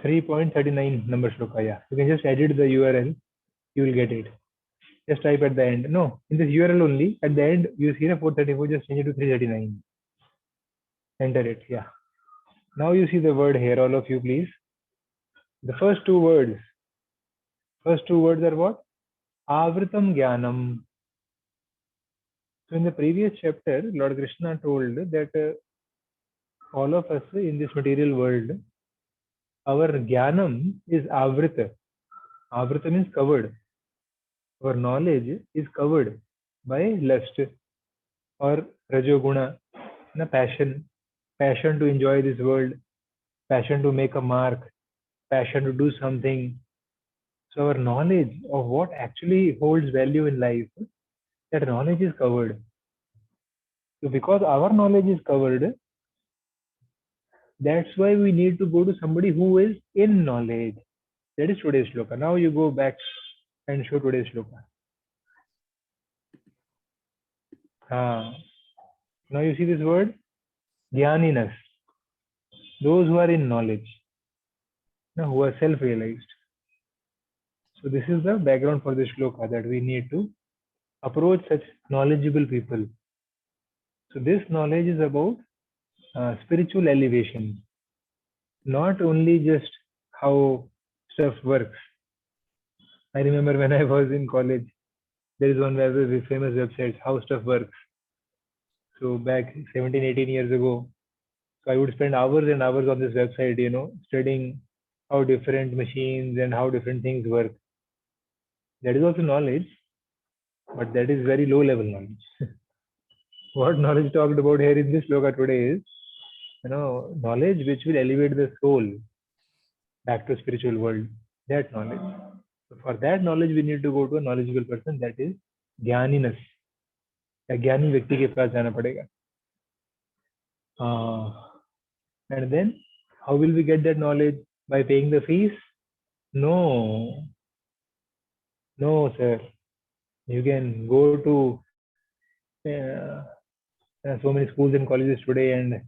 3.39 number shloka. Yeah, you can just edit the URL. You will get it. Just type at the end. No, in this URL only. At the end, you see the 434. Just change it to 339. Enter it. Yeah. Now you see the word here. All of you, please. The first two words. First two words are what? Avritam Jnanam. So in the previous chapter, Lord Krishna told that all of us in this material world, our Jnanam is Avrita. Avrita means covered. Our knowledge is covered by lust or Rajoguna, passion, passion to enjoy this world, passion to make a mark, passion to do something. So our knowledge of what actually holds value in life, that knowledge is covered. So because our knowledge is covered, that's why we need to go to somebody who is in knowledge. That is today's shloka. Now you go back and show today's shloka. Now you see this word, Jnaninas. Those who are in knowledge, who are self-realized. So this is the background for this shloka, that we need to approach such knowledgeable people. So this knowledge is about spiritual elevation, not only just how stuff works. I remember when I was in college, there is one very famous website, How Stuff Works. So back 17, 18 years ago, so I would spend hours and hours on this website, studying how different machines and how different things work. That is also knowledge, but that is very low level knowledge. What knowledge talked about here in this sloka today is, knowledge which will elevate the soul back to spiritual world. That knowledge. So for that knowledge, we need to go to a knowledgeable person, that is Jnaninas. या ज्ञानी व्यक्ति के पास जाना पड़ेगा. And then how will we get that knowledge? By paying the fees? No, sir. You can go to so many schools and colleges today, and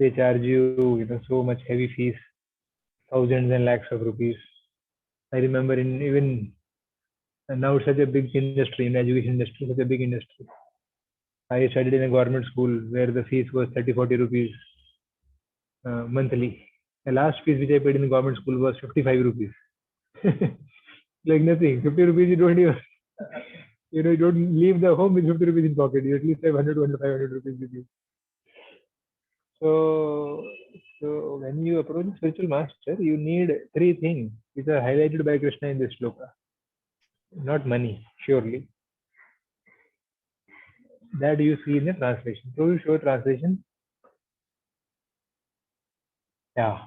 they charge you, so much heavy fees, thousands and lakhs of rupees. I remember even now it's such a big industry, in education industry, such a big industry. I studied in a government school where the fees was 30-40 rupees monthly. The last fees which I paid in the government school was 55 rupees. Like nothing. 50 rupees you don't even, you don't leave the home with 50 rupees in pocket. You at least have 100, 500 rupees with you. So when you approach a spiritual master, you need three things which are highlighted by Krishna in this sloka. Not money, surely. That you see in the translation. So you show translation. Yeah.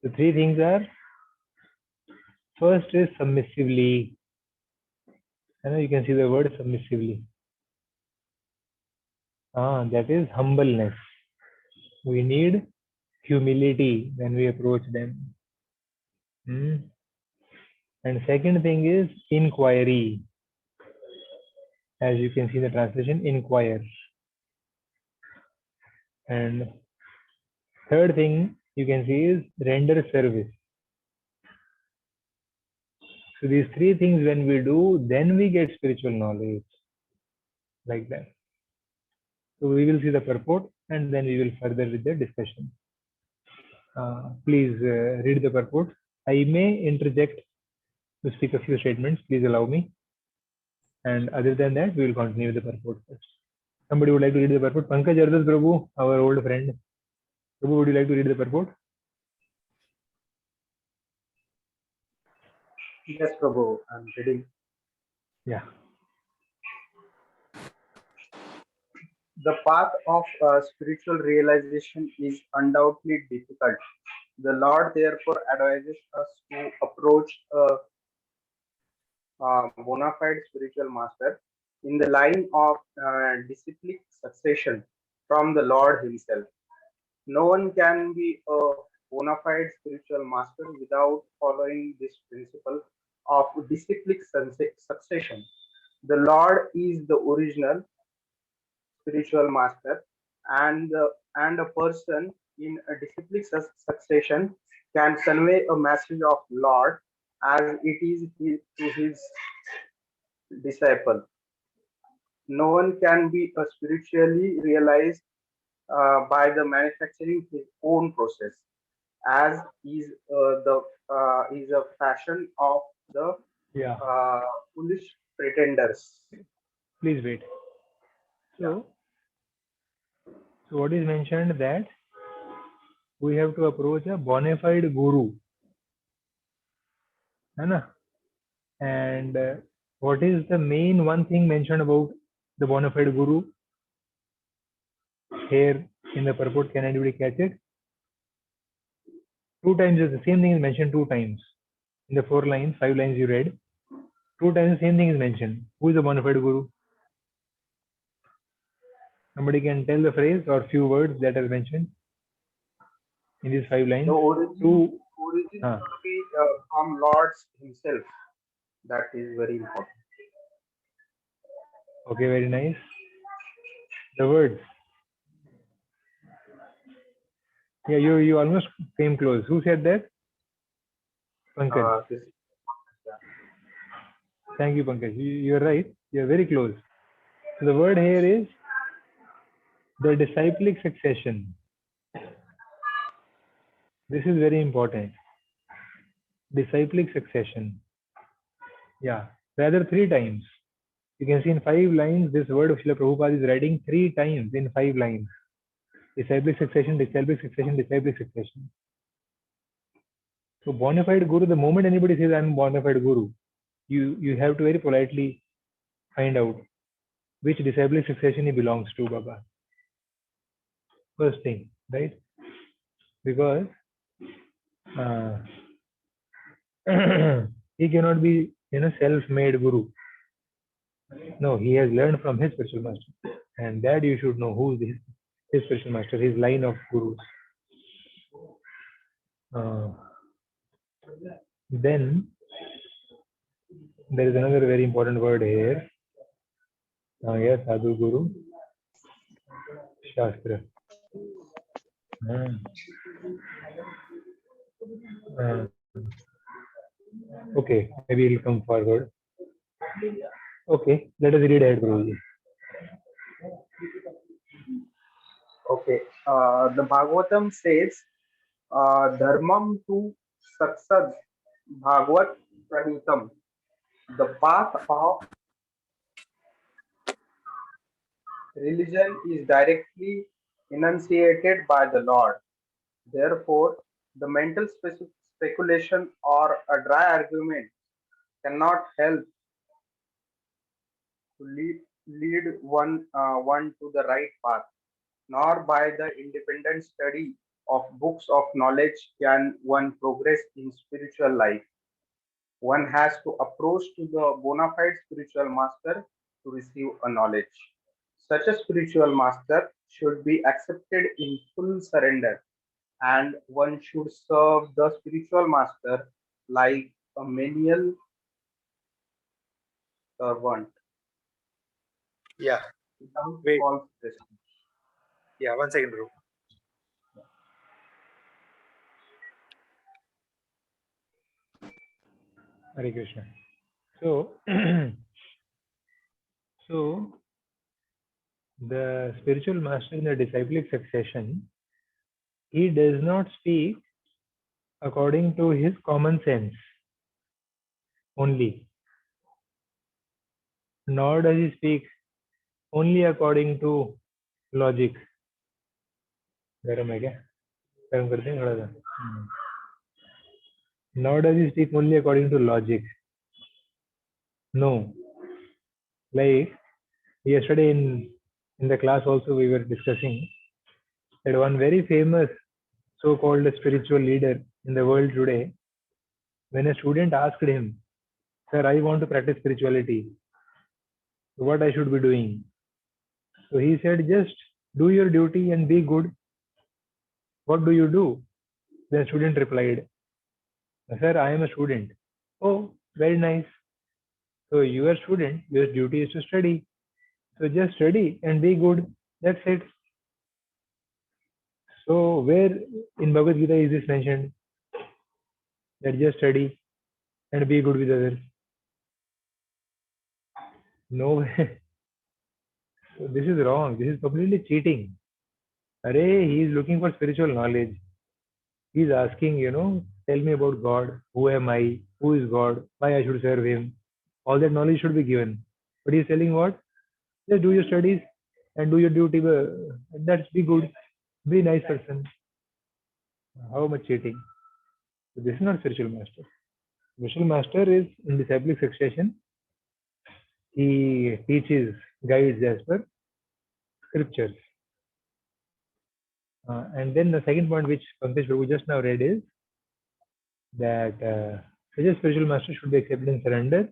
The three things are, first is submissively. You can see the word submissively. That is humbleness. We need humility when we approach them. And second thing is inquiry. As you can see in the translation, inquire. And third thing you can see is render service. So these three things when we do, then we get spiritual knowledge. Like that. So we will see the purport and then we will further with the discussion. Please read the purport. I may interject to speak a few statements. Please allow me. And other than that, we will continue with the purport first. Somebody would like to read the purport? Pankaj Ardas Prabhu, our old friend. Prabhu, would you like to read the purport? Yes, Prabhu, I'm reading. Yeah. The path of spiritual realization is undoubtedly difficult. The Lord therefore advises us to approach a bona fide spiritual master in the line of disciplic succession from the Lord Himself. No one can be a bona fide spiritual master without following this principle of disciplic succession. The Lord is the original spiritual master, and a person in a disciplic succession can convey a message of Lord as it is to his disciple. No one can be spiritually realized by the manufacturing his own process, as is a fashion of the Yeah. uh, foolish pretenders. Please wait. Yeah. So what is mentioned that we have to approach a bona fide guru, है ना? And what is the main one thing mentioned about the bona fide guru here in the purport? Can anybody catch it? Two times is the same thing is mentioned two times in the 4 lines, 5 lines you read. Two times the same thing is mentioned. Who is the bona fide guru? Somebody can tell the phrase or few words that are mentioned in these 5 lines. The origin Two. should be from Lord's himself. That is very important. Okay, very nice. The words. Yeah, you almost came close. Who said that? Pankaj. This, yeah. Thank you, Pankaj. You're right. You're very close. So the word here is the disciplic succession. This is very important. Disciplic succession. Yeah, rather 3 times. You can see in 5 lines, this word of Srila Prabhupada is writing 3 times in 5 lines. Disciplic succession, disciplic succession, disciplic succession. So bona fide guru, the moment anybody says I'm a bona fide guru, you have to very politely find out which disciplic succession he belongs to, Baba. First thing, right? Because he cannot be self-made guru. No, he has learned from his spiritual master, and that you should know who is his spiritual master, his line of gurus. Then there is another very important word here. Yes, Sadhu Guru Shastra. Okay, maybe he'll come forward. Okay, let us read ahead, Guruji. Okay. The Bhagavatam says, Dharmam tu saksad Bhagavat pranitam. The path of religion is directly enunciated by the Lord. Therefore, the mental speculation or a dry argument cannot help to lead one to the right path, nor by the independent study of books of knowledge can one progress in spiritual life. One has to approach to the bona fide spiritual master to receive a knowledge. Such a spiritual master should be accepted in full surrender, and one should serve the spiritual master like a menial servant. Yeah. Without Wait. false prestige. Yeah, 1 second, bro. Hare Krishna. So, so the spiritual master in the disciplic succession, he does not speak according to his common sense only, nor does he speak only according to logic. गर्म है क्या? गर्म करते हैं थोड़ा सा. Nor does he speak only according to logic. No. Like yesterday in the class also we were discussing that one very famous so-called spiritual leader in the world today, when a student asked him, "Sir, I want to practice spirituality. What I should be doing?" So he said, "Just do your duty and be good." What do you do? The student replied, "Sir, I am a student." Oh, very nice. So you are a student, your duty is to study. So just study and be good. That's it. So where in Bhagavad Gita is this mentioned? that just study and be good with others. No way. So this is wrong. This is completely cheating. Arey, he is looking for spiritual knowledge. He is asking, tell me about God. Who am I? Who is God? Why I should serve Him? All that knowledge should be given. But he is telling what? Just do your studies and do your duty. That's be good. Be a nice person. How much cheating? So this is not spiritual master. Spiritual master is in disciplic succession. He teaches, guides as per scriptures. And then the second point which Pankaj Prabhu just now read is that such a spiritual master should be accepted in surrender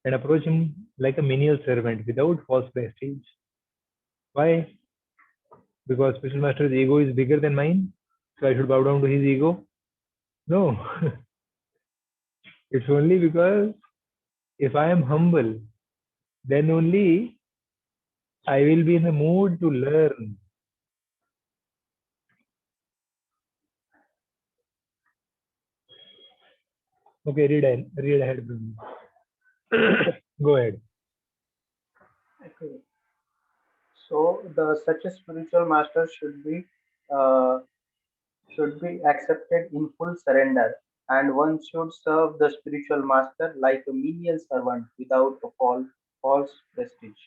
and approach him like a menial servant without false prestige. Why? Because spiritual master's ego is bigger than mine, so I should bow down to his ego? No. It's only because if I am humble, then only I will be in the mood to learn. Okay, read ahead. Go ahead. Okay. So such a spiritual master uh, should be accepted in full surrender, and one should serve the spiritual master like a menial servant without a false prestige.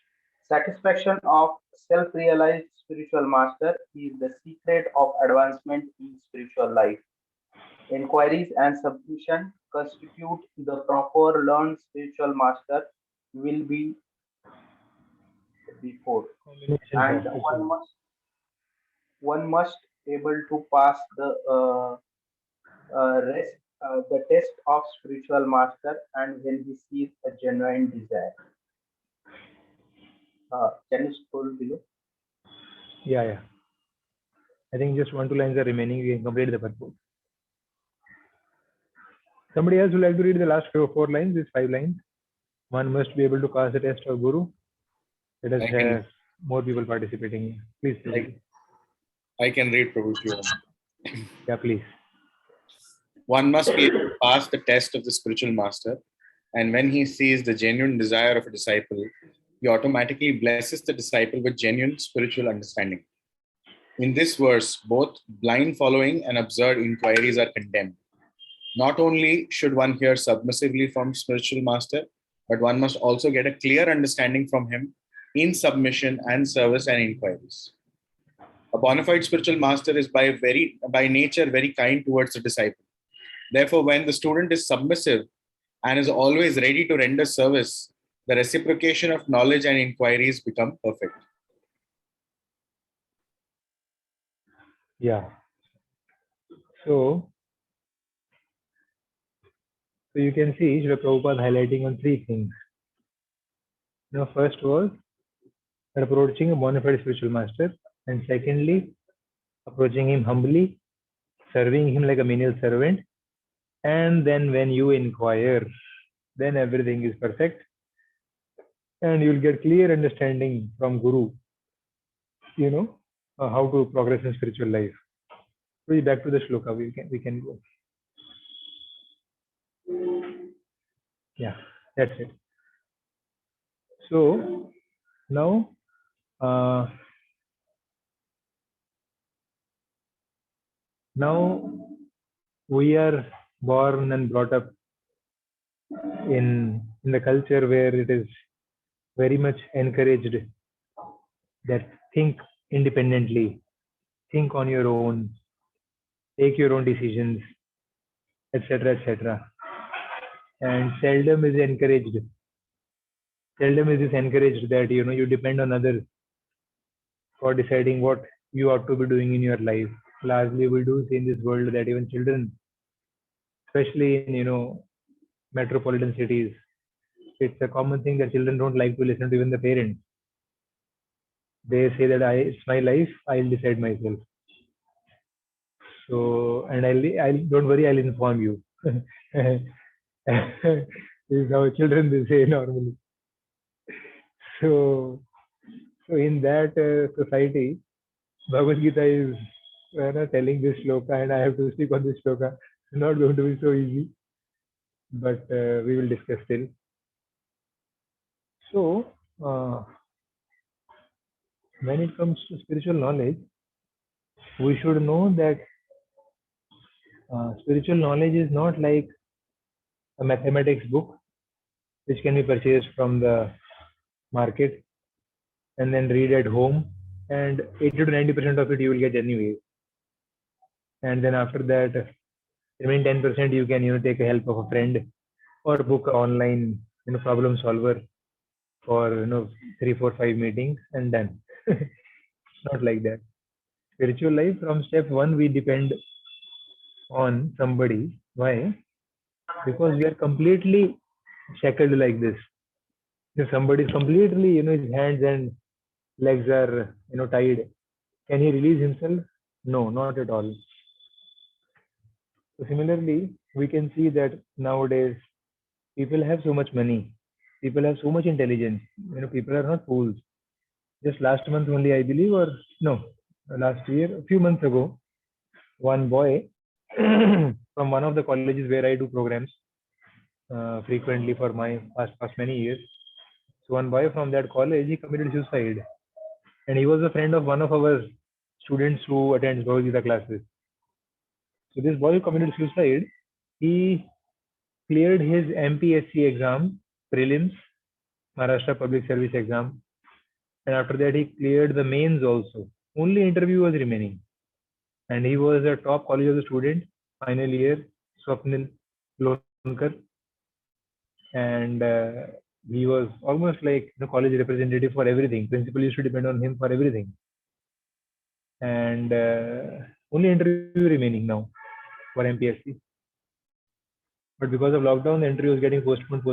Satisfaction of self-realized spiritual master is the secret of advancement in spiritual life. Inquiries and submission constitute the proper learned spiritual master will be before, Combinations and of spiritual. one must able to pass rest the test of spiritual master, and when he sees a genuine desire. Can you scroll below? Yeah. I think just 1-2 lines are remaining. We can complete the purport. Somebody else would like to read the last 4 lines, these 5 lines. One must be able to pass the test of Guru. Let us have more people participating. Please, Prabhu. I can read, Prabhu, if you want. Yeah, please. One must be able to pass the test of the spiritual master, and when he sees the genuine desire of a disciple, he automatically blesses the disciple with genuine spiritual understanding. In this verse, both blind following and absurd inquiries are condemned. Not only should one hear submissively from spiritual master, but one must also get a clear understanding from him in submission and service and inquiries. A bona fide spiritual master is by nature very kind towards the disciple. Therefore, when the student is submissive and is always ready to render service, the reciprocation of knowledge and inquiries become perfect. Yeah. So you can see Srila Prabhupada highlighting on 3 things. First was approaching a bona fide spiritual master, and secondly, approaching him humbly, serving him like a menial servant, and then when you inquire, then everything is perfect, and you'll get clear understanding from Guru, how to progress in spiritual life. So back to the shloka, we can go. Yeah, that's it. So now we are born and brought up in the culture where it is very much encouraged that think independently, think on your own, take your own decisions, etc. And seldom is this encouraged that you depend on others for deciding what you ought to be doing in your life. Largely, we do see in this world that even children, especially in metropolitan cities, it's a common thing that children don't like to listen to even the parents. They say that it's my life, I'll decide myself. So, and I'll don't worry, I'll inform you. This is how children they say normally. So in that society, Bhagavad Gita is telling this shloka, and I have to speak on this shloka. Not going to be so easy, but we will discuss still. So, when it comes to spiritual knowledge, we should know that spiritual knowledge is not like a mathematics book which can be purchased from the market and then read at home, and 80 to 90% of it you will get anyway. And then after that, remaining 10% you can take the help of a friend or book online problem solver for 3, 4, 5 meetings and done. Not like that. Spiritual life, from step one we depend on somebody. Why? Because we are completely shackled like this. If somebody is completely his hands and legs are tied, can he release himself? No, not at all. So similarly, we can see that nowadays people have so much money, people have so much intelligence. People are not fools. Just last month only, I believe, or no, last year, a few months ago, one boy from one of the colleges where I do programs frequently for my past many years. So one boy from that college, he committed suicide, and he was a friend of one of our students who attends Bhagavad Gita classes. So this boy who committed suicide, he cleared his MPSC exam, prelims, Maharashtra Public Service Exam, and after that he cleared the mains also. Only interview was remaining, and he was a top college of the student, final year, Swapnil Lonkar, and he was almost like the college representative for everything. Principal used to depend on him for everything, and only interview remaining now for MPSC. But because of lockdown, the interview was getting postponed,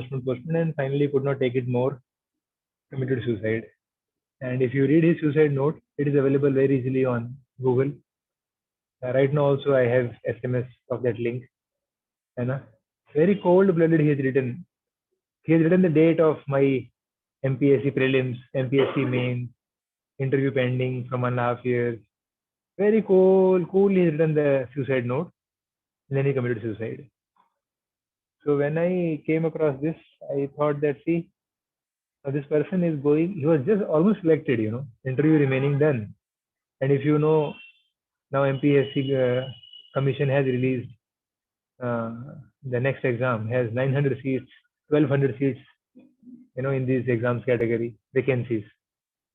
and finally could not take it more, committed suicide. And if you read his suicide note, it is available very easily on Google. Right now also I have SMS of that link. And very cold-blooded he has written. He has written the date of my MPSC prelims, MPSC main, interview pending from 1.5 years. Very cool he has written the suicide note. And then he committed suicide. So when I came across this, I thought that, see, this person is going, he was just almost selected, interview remaining done. And if you know, now MPSC commission has released the next exam has 900 seats, 1200 seats, in these exams category, vacancies.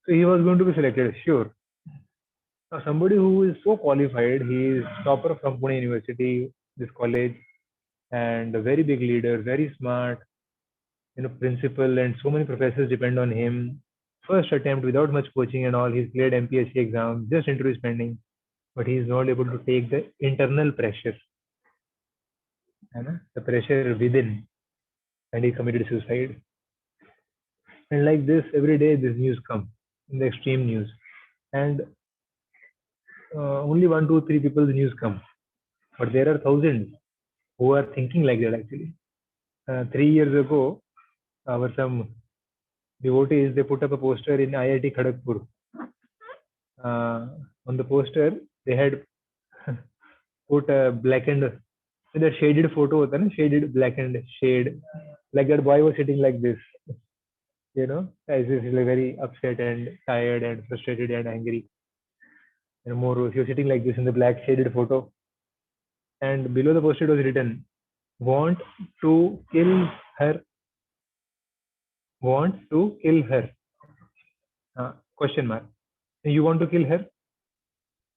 So he was going to be selected, sure. Now somebody who is so qualified, he is topper from Pune University, this college, and a very big leader, very smart, principal, and so many professors depend on him. First attempt without much coaching and all, he's cleared MPSC exam, just interview pending, but he is not able to take the internal pressure, the pressure within, and he committed suicide. And like this, every day this news comes in the extreme news, and only 1, 2, 3 people the news come, but there are thousands who are thinking like that actually. 3 years ago, our some devotees, they put up a poster in IIT Kharagpur. On the poster, they had put a blackened, that shaded photo, shaded blackened shade, like that boy was sitting like this, as if he's like very upset and tired and frustrated and angry. And more, he was sitting like this in the black shaded photo. And below the poster it was written, "Want to kill her? Want to kill her?" Question mark. You want to kill her?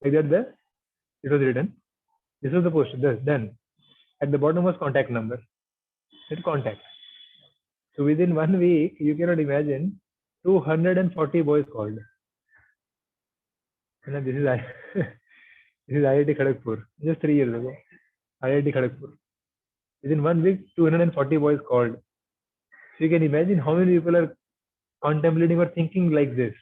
Like that, it was written. This was the poster. Done. At the bottom was contact number. Hit contact. So within 1 week, you cannot imagine, 240 boys called. And this is this is IIT Kharagpur, just 3 years ago. IIT Kharagpur. Within 1 week, 240 boys called. So you can imagine how many people are contemplating or thinking like this.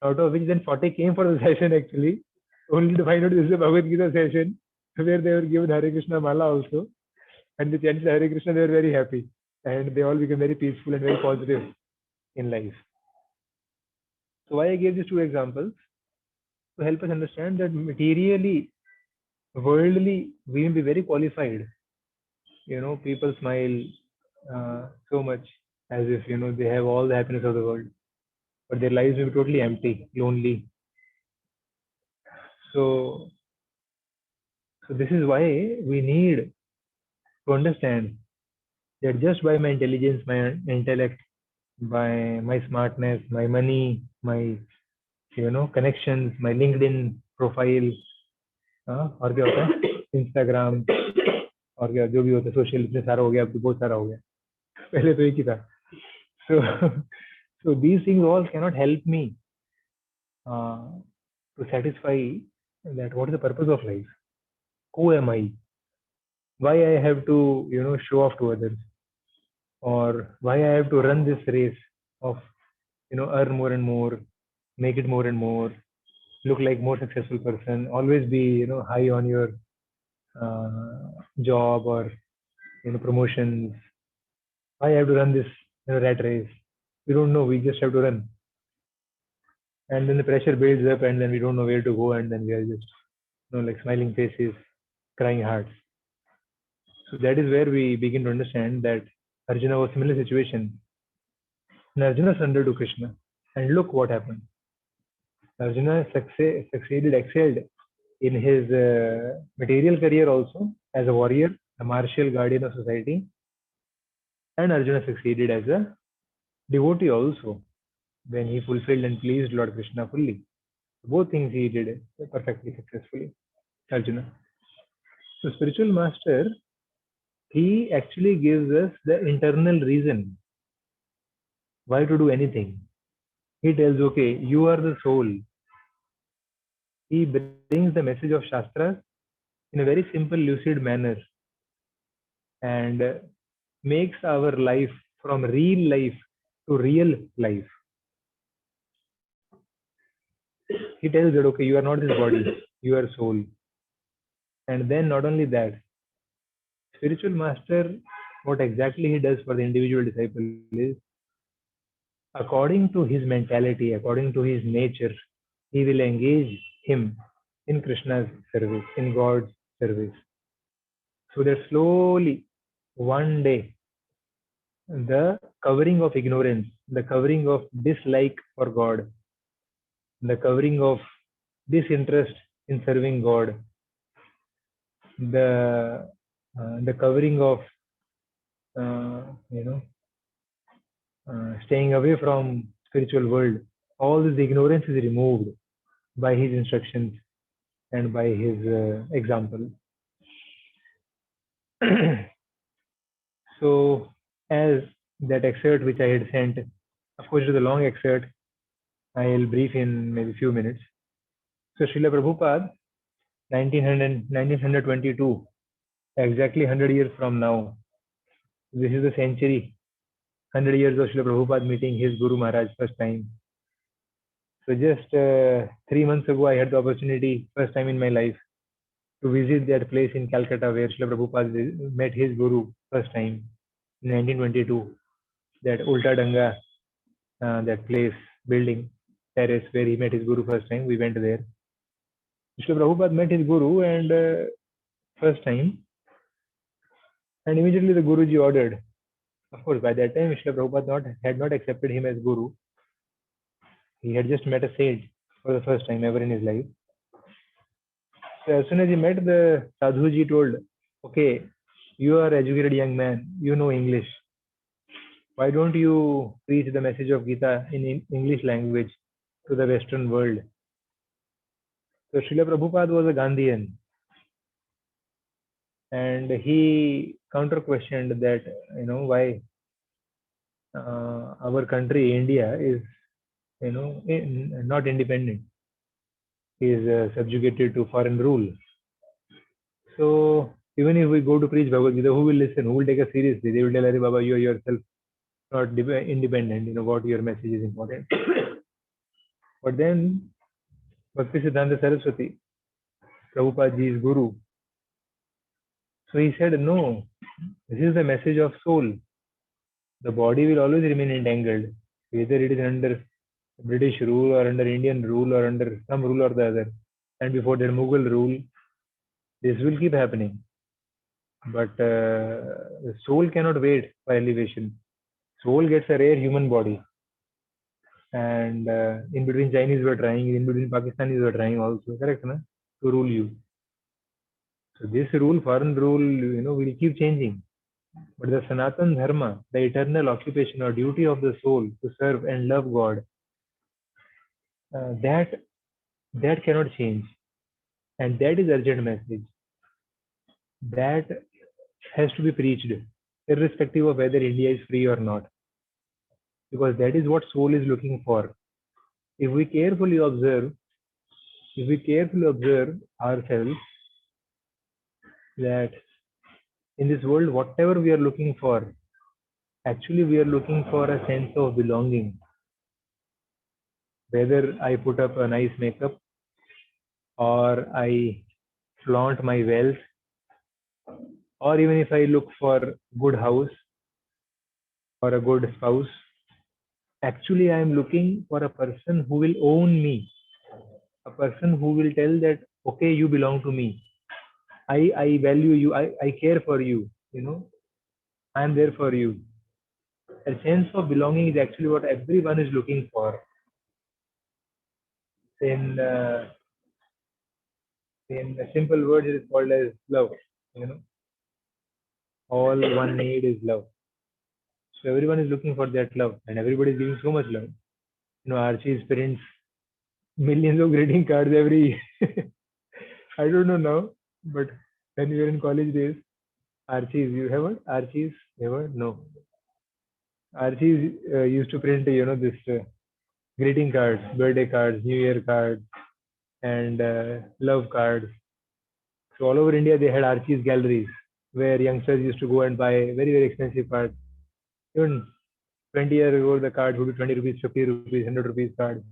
Out of which then 40 came for the session actually, only to find out this is a Bhagavad Gita session where they were given Hare Krishna Mala also. And the chanted Hare Krishna, they were very happy. And they all became very peaceful and very positive in life. So why I gave these two examples? To help us understand that materially, worldly, we will be very qualified. People smile so much as if they have all the happiness of the world, but their lives will be totally empty, lonely. So, so this is why we need to understand that just by my intelligence, my intellect, by my smartness, my money, my connections, my LinkedIn profile, और क्या होता है Instagram, और क्या जो भी होता है सोशल, इतने सारा हो गया, अब तो बहुत सारा हो गया, पहले तो एक ही था. So so these things all cannot help me to satisfy that what is the purpose of life, who am I, why I have to show off to others, or why I have to run this race of earn more and more, make it more and more, look like more successful person, always be high on your job or promotions. Why I have to run this rat race? We don't know, we just have to run, and then the pressure builds up, and then we don't know where to go, and then we are just like smiling faces, crying hearts. So that is where we begin to understand that Arjuna was similar situation. And Arjuna surrendered to Krishna, and look what happened. Arjuna succeeded, excelled in his material career also as a warrior, a martial guardian of society, and Arjuna succeeded as a devotee also when he fulfilled and pleased Lord Krishna fully. Both things he did perfectly successfully, Arjuna. So spiritual master, he actually gives us the internal reason why to do anything. He tells, okay, you are the soul. He brings the message of Shastras in a very simple, lucid manner, and makes our life from real life to real life. He tells that, okay, you are not this body, you are soul. And then not only that, spiritual master, what exactly he does for the individual disciple is, according to his mentality, according to his nature, he will engage him in Krishna's service, in God's service. So that slowly, one day, the covering of ignorance, the covering of dislike for God, the covering of disinterest in serving God, the covering of staying away from spiritual world, all this ignorance is removed by his instructions and by his example. So as that excerpt which I had sent, of course it is a long excerpt, I'll brief in maybe few minutes. So Srila Prabhupada, 1922, exactly 100 years from now, this is the century, 100 years of Srila Prabhupada meeting his Guru Maharaj first time. So just 3 months ago, I had the opportunity, first time in my life, to visit that place in Calcutta where Srila Prabhupada met his Guru first time in 1922. That Ulta Danga, that place, building, terrace where he met his Guru first time. We went there. Srila Prabhupada met his Guru and first time, and immediately the Guruji ordered. Of course, by that time, Srila Prabhupada had not accepted him as Guru. He had just met a sage for the first time ever in his life. So as soon as he met, the Sadhuji told, okay, you are an educated young man, you know English. Why don't you preach the message of Gita in English language to the Western world? So Srila Prabhupada was a Gandhian, and he counter-questioned that, why our country, India, is, not independent, is subjugated to foreign rule. So even if we go to preach Bhagavad Gita, who will listen? Who will take us seriously? They will tell, Hare Baba, you are yourself not independent, what your message is important. But then Bhakti Siddhanta Saraswati, Prabhupada Ji's Guru, so he said, no, this is the message of soul. The body will always remain entangled, whether it is under British rule or under Indian rule or under some rule or the other. And before that, Mughal rule. This will keep happening. But the soul cannot wait for elevation. Soul gets a rare human body. And in between Chinese were trying, in between Pakistanis were trying also, correct, na? To rule you. So this rule, foreign rule, will keep changing. But the Sanatan Dharma, the eternal occupation or duty of the soul to serve and love God, that cannot change. And that is urgent message. That has to be preached, irrespective of whether India is free or not. Because that is what soul is looking for. If we carefully observe ourselves, that in this world, whatever we are looking for, actually we are looking for a sense of belonging. Whether I put up a nice makeup, or I flaunt my wealth, or even if I look for good house or a good spouse, actually I am looking for a person who will own me, a person who will tell that, okay, you belong to me. I value you. I care for you. I am there for you. A sense of belonging is actually what everyone is looking for. In simple words, it is called as love. All one need is love. So everyone is looking for that love, and everybody is giving so much love. Archie's prints millions of greeting cards every year. I don't know now, but when we were in college days, Archie's, you have heard? Archie's, never? No. Archie's used to print, this greeting cards, birthday cards, New Year cards, and love cards. So all over India, they had Archie's galleries where youngsters used to go and buy very, very expensive cards. Even 20 years ago, the cards would be 20 rupees, 50 rupees, 100 rupees cards.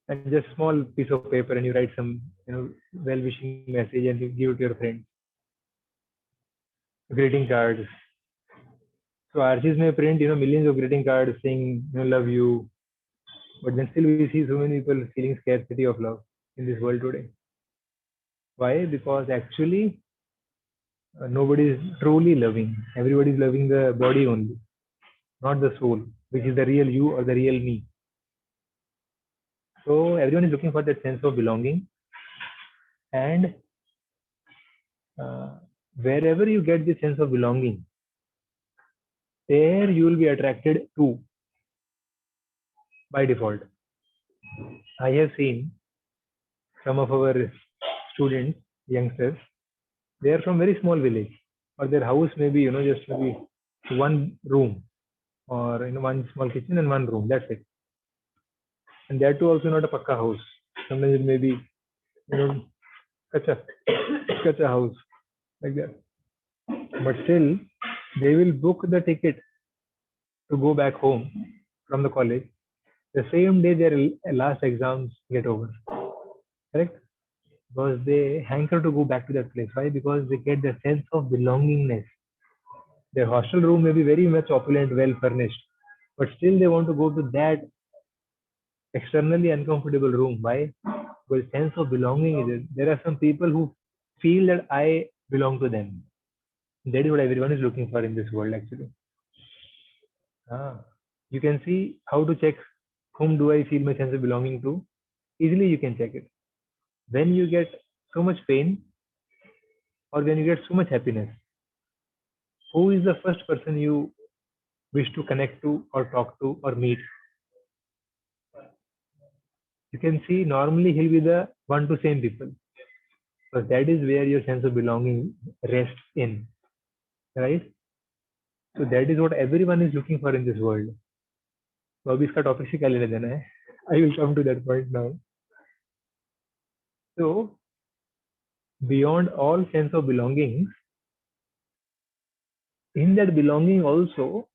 And just small piece of paper, and you write some, well-wishing message and you give it to your friends. Greeting cards. So Archie's may print, millions of greeting cards saying, love you. But then still we see so many people feeling scarcity of love in this world today. Why? Because actually nobody is truly loving. Everybody is loving the body only, not the soul, which is the real you or the real me. So everyone is looking for that sense of belonging. And wherever you get the sense of belonging, there you will be attracted to by default. I have seen some of our students, youngsters, they are from very small village, or their house may be, just maybe one room, or one small kitchen and one room. That's it. And that too also not a pakka house. Sometimes it may be, kacha house, like that. But still, they will book the ticket to go back home from the college the same day their last exams get over. Correct? Because they hanker to go back to that place. Why? Because they get the sense of belongingness. Their hostel room may be very much opulent, well furnished, but still they want to go to that externally uncomfortable room. Why? Because sense of belonging is it. There are some people who feel that I belong to them. That is what everyone is looking for in this world, actually. You can see how to check whom do I feel my sense of belonging to. Easily you can check it. When you get so much pain, or when you get so much happiness, who is the first person you wish to connect to or talk to or meet? You can see normally he'll be the one to same people. So that is where your sense of belonging rests in. Right? So that is what everyone is looking for in this world. So अब इसका topic से क्या लेना देना है? I will come to that point now. So beyond all sense of belonging, in that belonging also,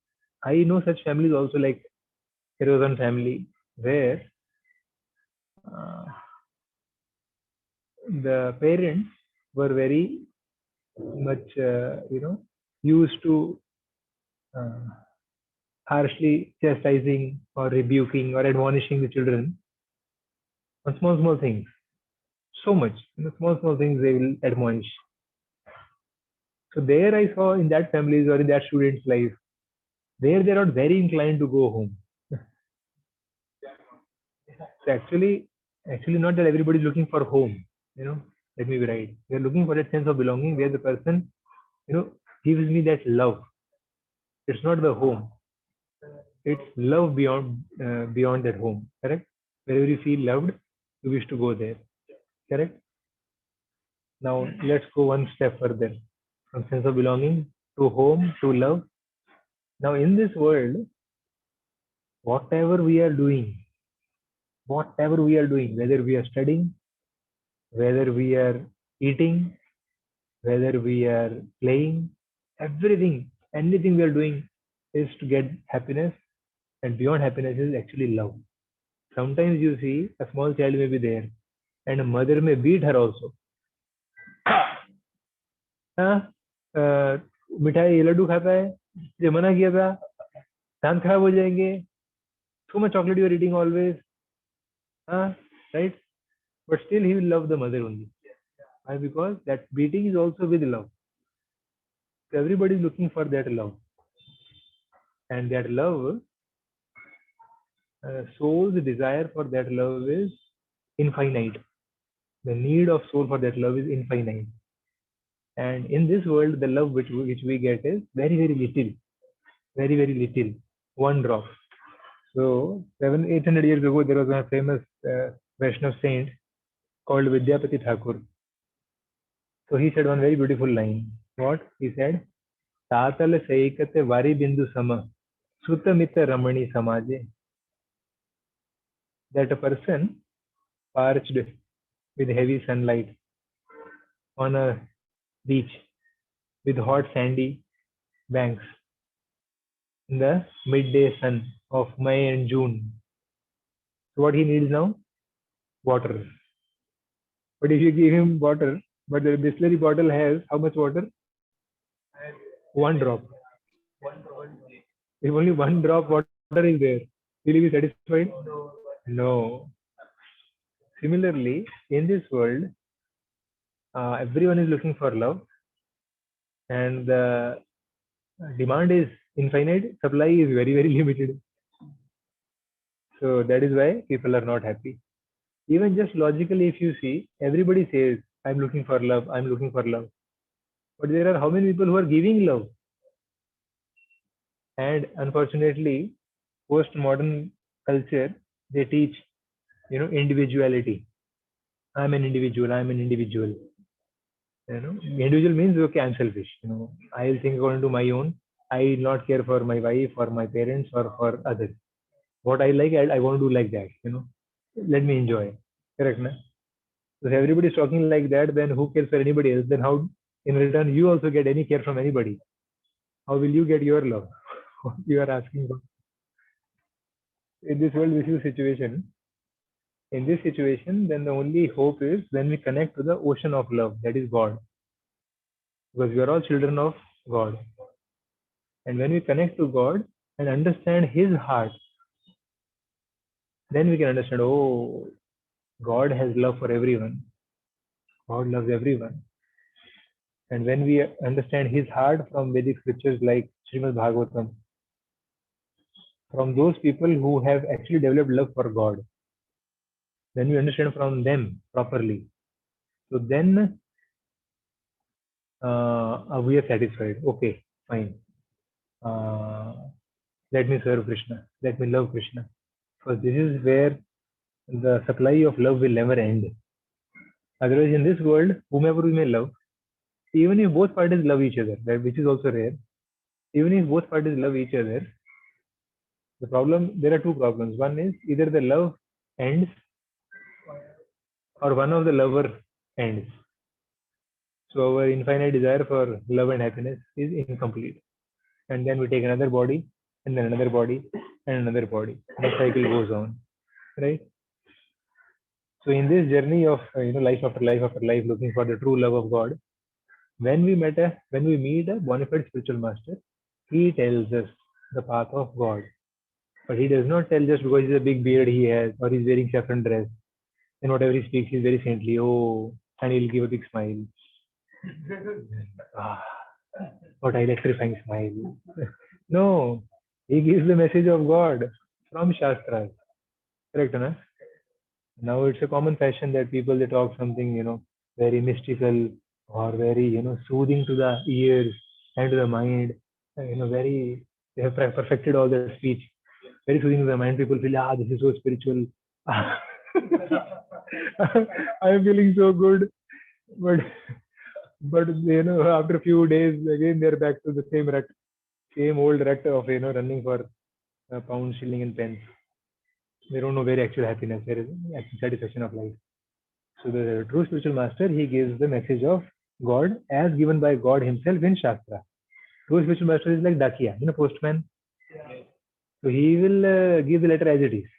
I know such families also, like there was one family where the parents were very much, used to harshly chastising or rebuking or admonishing the children on small things. so much. Small things they will admonish. So there I saw in that families or in that student's life, there they are not very inclined to go home. So actually not that everybody is looking for home. Let me be right. They are looking for that sense of belonging where the person, gives me that love. It's not the home. It's love beyond that home. Correct? Wherever you feel loved, you wish to go there. Correct? Now let's go one step further from sense of belonging to home to love. Now in this world, whatever we are doing, whether we are studying, whether we are eating, whether we are playing, anything we are doing is to get happiness, and beyond happiness is actually love. Sometimes you see a small child may be there and a mother may beat her also. मिठाई ये लड्डू खाता है, ये मना किया था, दांत खराब हो जाएंगे, so much chocolate you are eating always, right? But still he will love the mother only. Why? Because that beating is also with love. So everybody is looking for that love, and that love, soul's desire for that love is infinite. The need of soul for that love is infinite. And in this world, the love which we get is very very little, one drop. So 700-800 years ago, there was a famous Vaishnav saint called Vidyapati Thakur. So he said one very beautiful line. What he said? Tatal saikate vari bindu sama sutamita ramani samaje. That a person parched with heavy sunlight on a beach with hot sandy banks in the midday sun of May and June. So what he needs now? Water. But if you give him water, but the Bisleri bottle has how much water? One drop. If only one drop water is there, will he be satisfied? No. Similarly, in this world, everyone is looking for love, and the demand is infinite, supply is very limited. So that is why people are not happy. Even just logically, if you see, everybody says, I'm looking for love, I'm looking for love. But there are how many people who are giving love? And unfortunately, postmodern culture, they teach, individuality. I'm an individual. Individual means, okay, I'm selfish. I'll think according to my own. I will not care for my wife or my parents or for others. What I like, I want to do like that. Let me enjoy. Correct, na? So if everybody is talking like that, then who cares for anybody else? Then how, in return, you also get any care from anybody? How will you get your love? You are asking for. In this world, this is the situation. In this situation, then the only hope is when we connect to the ocean of love, that is God. Because we are all children of God. And when we connect to God and understand His heart, then we can understand, oh, God has love for everyone. God loves everyone. And when we understand His heart from Vedic scriptures like Srimad Bhagavatam, from those people who have actually developed love for God, then we understand from them properly. So then we are satisfied. Okay, fine. Let me serve Krishna. Let me love Krishna. Because this is where the supply of love will never end. Otherwise, in this world, whomever we may love, even if both parties love each other, which is also rare, even if both parties love each other, there are two problems. One is either the love ends or one of the lover ends. So our infinite desire for love and happiness is incomplete. And then we take another body, and then another body, and another body. The cycle goes on, right? So in this journey of life after life after life, looking for the true love of God, when we meet a bona fide spiritual master, he tells us the path of God. But he does not tell just because he's a big beard he has or he's wearing saffron dress. And whatever he speaks is very saintly. Oh, and he'll give a big smile. Ah, what a electrifying smile. No, he gives the message of God from Shastras. Correct, na? Now it's a common fashion that people they talk something, very mystical or very, soothing to the ears and to the mind. Very they have perfected all their speech. Very soothing to the mind. People feel, this is so spiritual. I am feeling so good, but after a few days again they're back to the same old rut of running for pound, shilling, and pence. They don't know where actual happiness, there is actual satisfaction of life. So the true spiritual master, he gives the message of God as given by God himself in Shastra. True spiritual master is like Dakiya, postman. So he will give the letter as it is.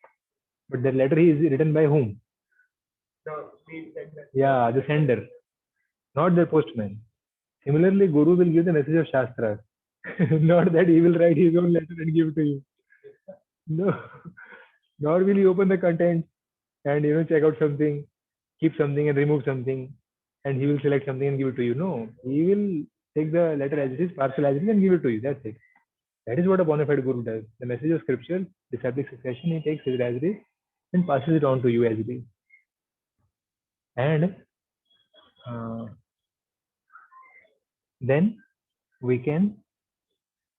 But the letter is written by whom? Yeah, the sender, not the postman. Similarly, Guru will give the message of Shastra. Not that he will write his own letter and give to you. No. Nor will he open the content and check out something, keep something and remove something, and he will select something and give it to you. No, he will take the letter as it is, parcel as it is, and give it to you. That's it. That is what a bona fide guru does. The message of scripture, disciplic succession, he takes it as it is and passes it on to you as it is. And then we can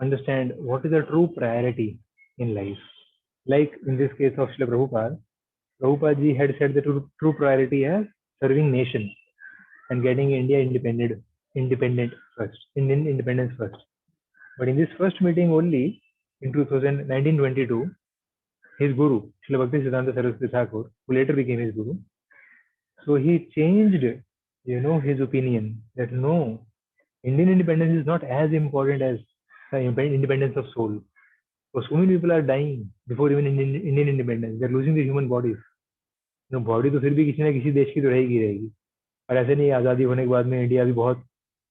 understand what is the true priority in life. Like in this case of Srila Prabhupada, Prabhupada ji had said the true priority as serving nation and getting India independent first, Indian independence first. But in this first meeting only, in 1922, his guru, Srila Bhakti Siddhanta Saraswati Thakur, who later became his guru, so he changed, his opinion that no, Indian independence is not as important as the independence of soul. So many people are dying before even Indian independence. They're losing their human bodies. Body तो फिर भी किसी ना किसी देश की तो रहेगी और ऐसे नहीं आज़ादी होने के बाद में इंडिया भी बहुत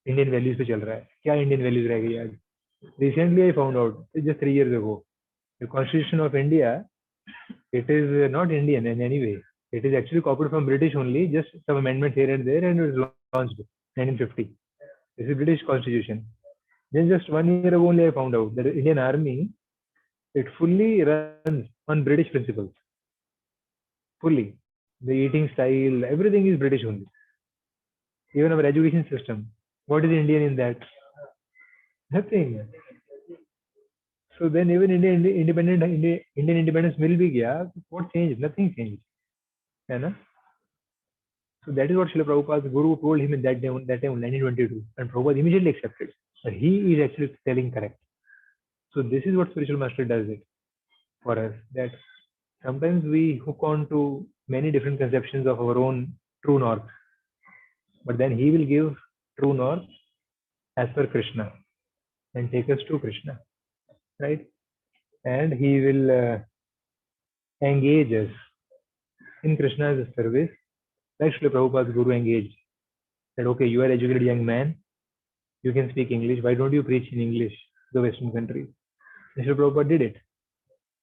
इंडियन वैल्यूज पे चल रहा है. क्या इंडियन वैल्यूज रह गई आज? Recently I found out, just 3 years ago, the Constitution of India, it is not Indian in any way. It is actually copied from British only, just some amendments here and there, and it was launched 1950. This is British Constitution. Then just 1 year ago only I found out that the Indian Army, it fully runs on British principles. Fully. The eating style, everything is British only. Even our education system. What is Indian in that? Nothing. So then even Indian independence will be gaya. What changed? Nothing changed. Right? So that is what Srila Prabhupada's guru told him in that time 1922. And Prabhupada immediately accepted. But he is actually telling correct. So this is what spiritual master does it for us. That sometimes we hook on to many different conceptions of our own true north. But then he will give true north as per Krishna and take us to Krishna. Right? And he will engage us in Krishna's service, like Srila Prabhupada's guru engaged. That okay, you are educated young man, you can speak English, why don't you preach in English to the Western countries? And Srila Prabhupada did it.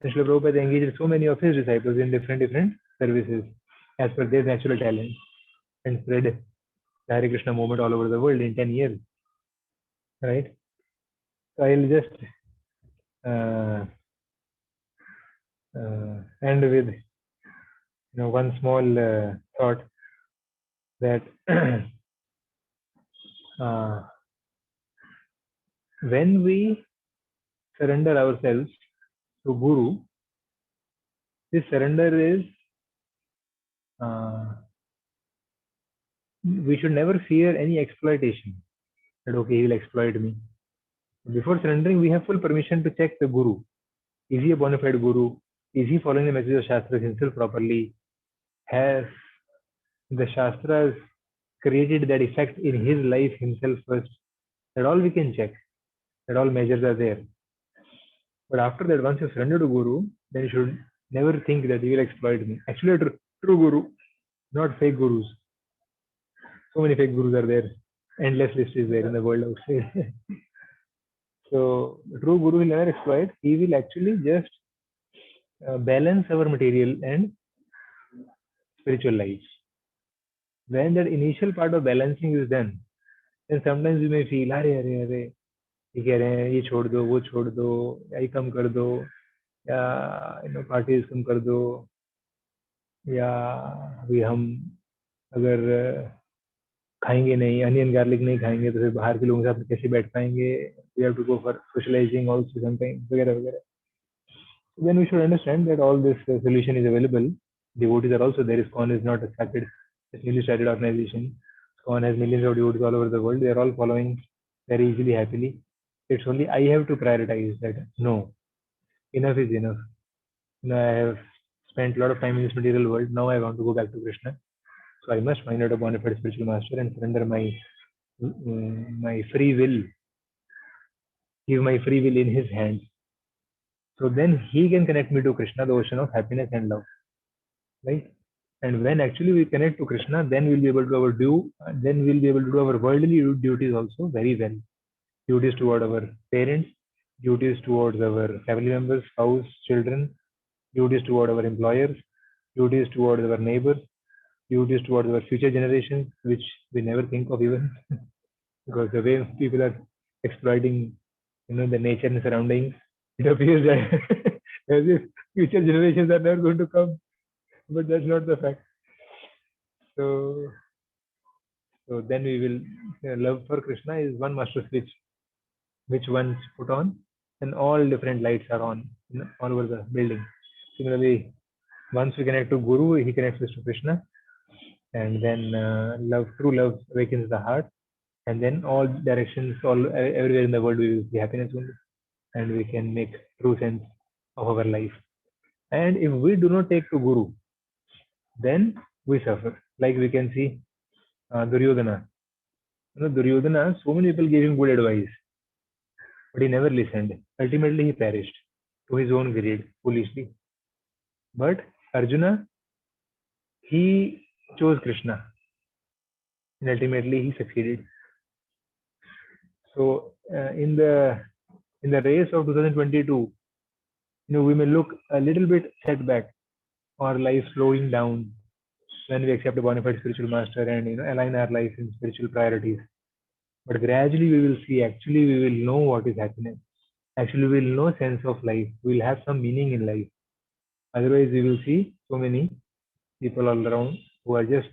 And Srila Prabhupada engaged so many of his disciples in different services as per their natural talent and spread the Hare Krishna movement all over the world in 10 years. Right? So I'll just end with one small thought that when we surrender ourselves to Guru, this surrender is we should never fear any exploitation. That okay, he will exploit me. Before surrendering, we have full permission to check the Guru. Is he a bona fide Guru? Is he following the message of Shastras himself properly? Has the Shastras created that effect in his life himself first? That all we can check. That all measures are there. But after that, once you surrender to Guru, then you should never think that he will exploit me. Actually, a true Guru, not fake Gurus. So many fake Gurus are there. Endless list is there in the world outside. So, the true Guru will never exploit. He will actually just balance our material and spiritual life. When that initial part of balancing is done, then sometimes you may feel, अरे अरे अरे ये कह रहे हैं ये छोड़ दो वो छोड़ दो या ये कम कर दो या पार्टीज कम कर दो या अभी हम अगर खाएंगे नहीं अनियन गार्लिक नहीं खाएंगे तो फिर बाहर के लोगों के साथ कैसे बैठ पाएंगे we have to go for socialising also sometimes वगैरह वगैरह then we should understand that all this solution is available. Devotees are also there. ISKCON is not a started, it's newly started organization. ISKCON has millions of devotees all over the world. They are all following very easily, happily. It's only I have to prioritize that. No, enough is enough. Now I have spent a lot of time in this material world. Now I want to go back to Krishna. So I must find out a bona fide spiritual master and surrender my free will, give my free will in his hands. So then he can connect me to Krishna, the ocean of happiness and love, right? And when actually we connect to Krishna, then we'll be able to do our worldly duties also very well. Duties toward our parents, duties towards our family members, spouse, children, duties toward our employers, duties towards our neighbors, duties towards our future generations, which we never think of even, because the way people are exploiting, the nature and surroundings, it appears that as if future generations are never going to come, but that's not the fact. So then we will love for Krishna is one master switch, which once put on, and all different lights are on all over the building. Similarly, once we connect to Guru, he connects us to Krishna, and then true love awakens the heart, and then all directions, everywhere in the world, we will see happiness only, and we can make true sense of our life. And if we do not take to Guru, then we suffer. Like we can see Duryodhana. Duryodhana, so many people gave him good advice, but he never listened. Ultimately, he perished to his own greed, foolishly. But Arjuna, he chose Krishna, and ultimately he succeeded. So in the race of 2022, we may look a little bit setback or life slowing down when we accept a bona fide spiritual master and align our life in spiritual priorities. But gradually we will see, actually we will know what is happiness. Actually we will know sense of life. We will have some meaning in life. Otherwise we will see so many people all around who are just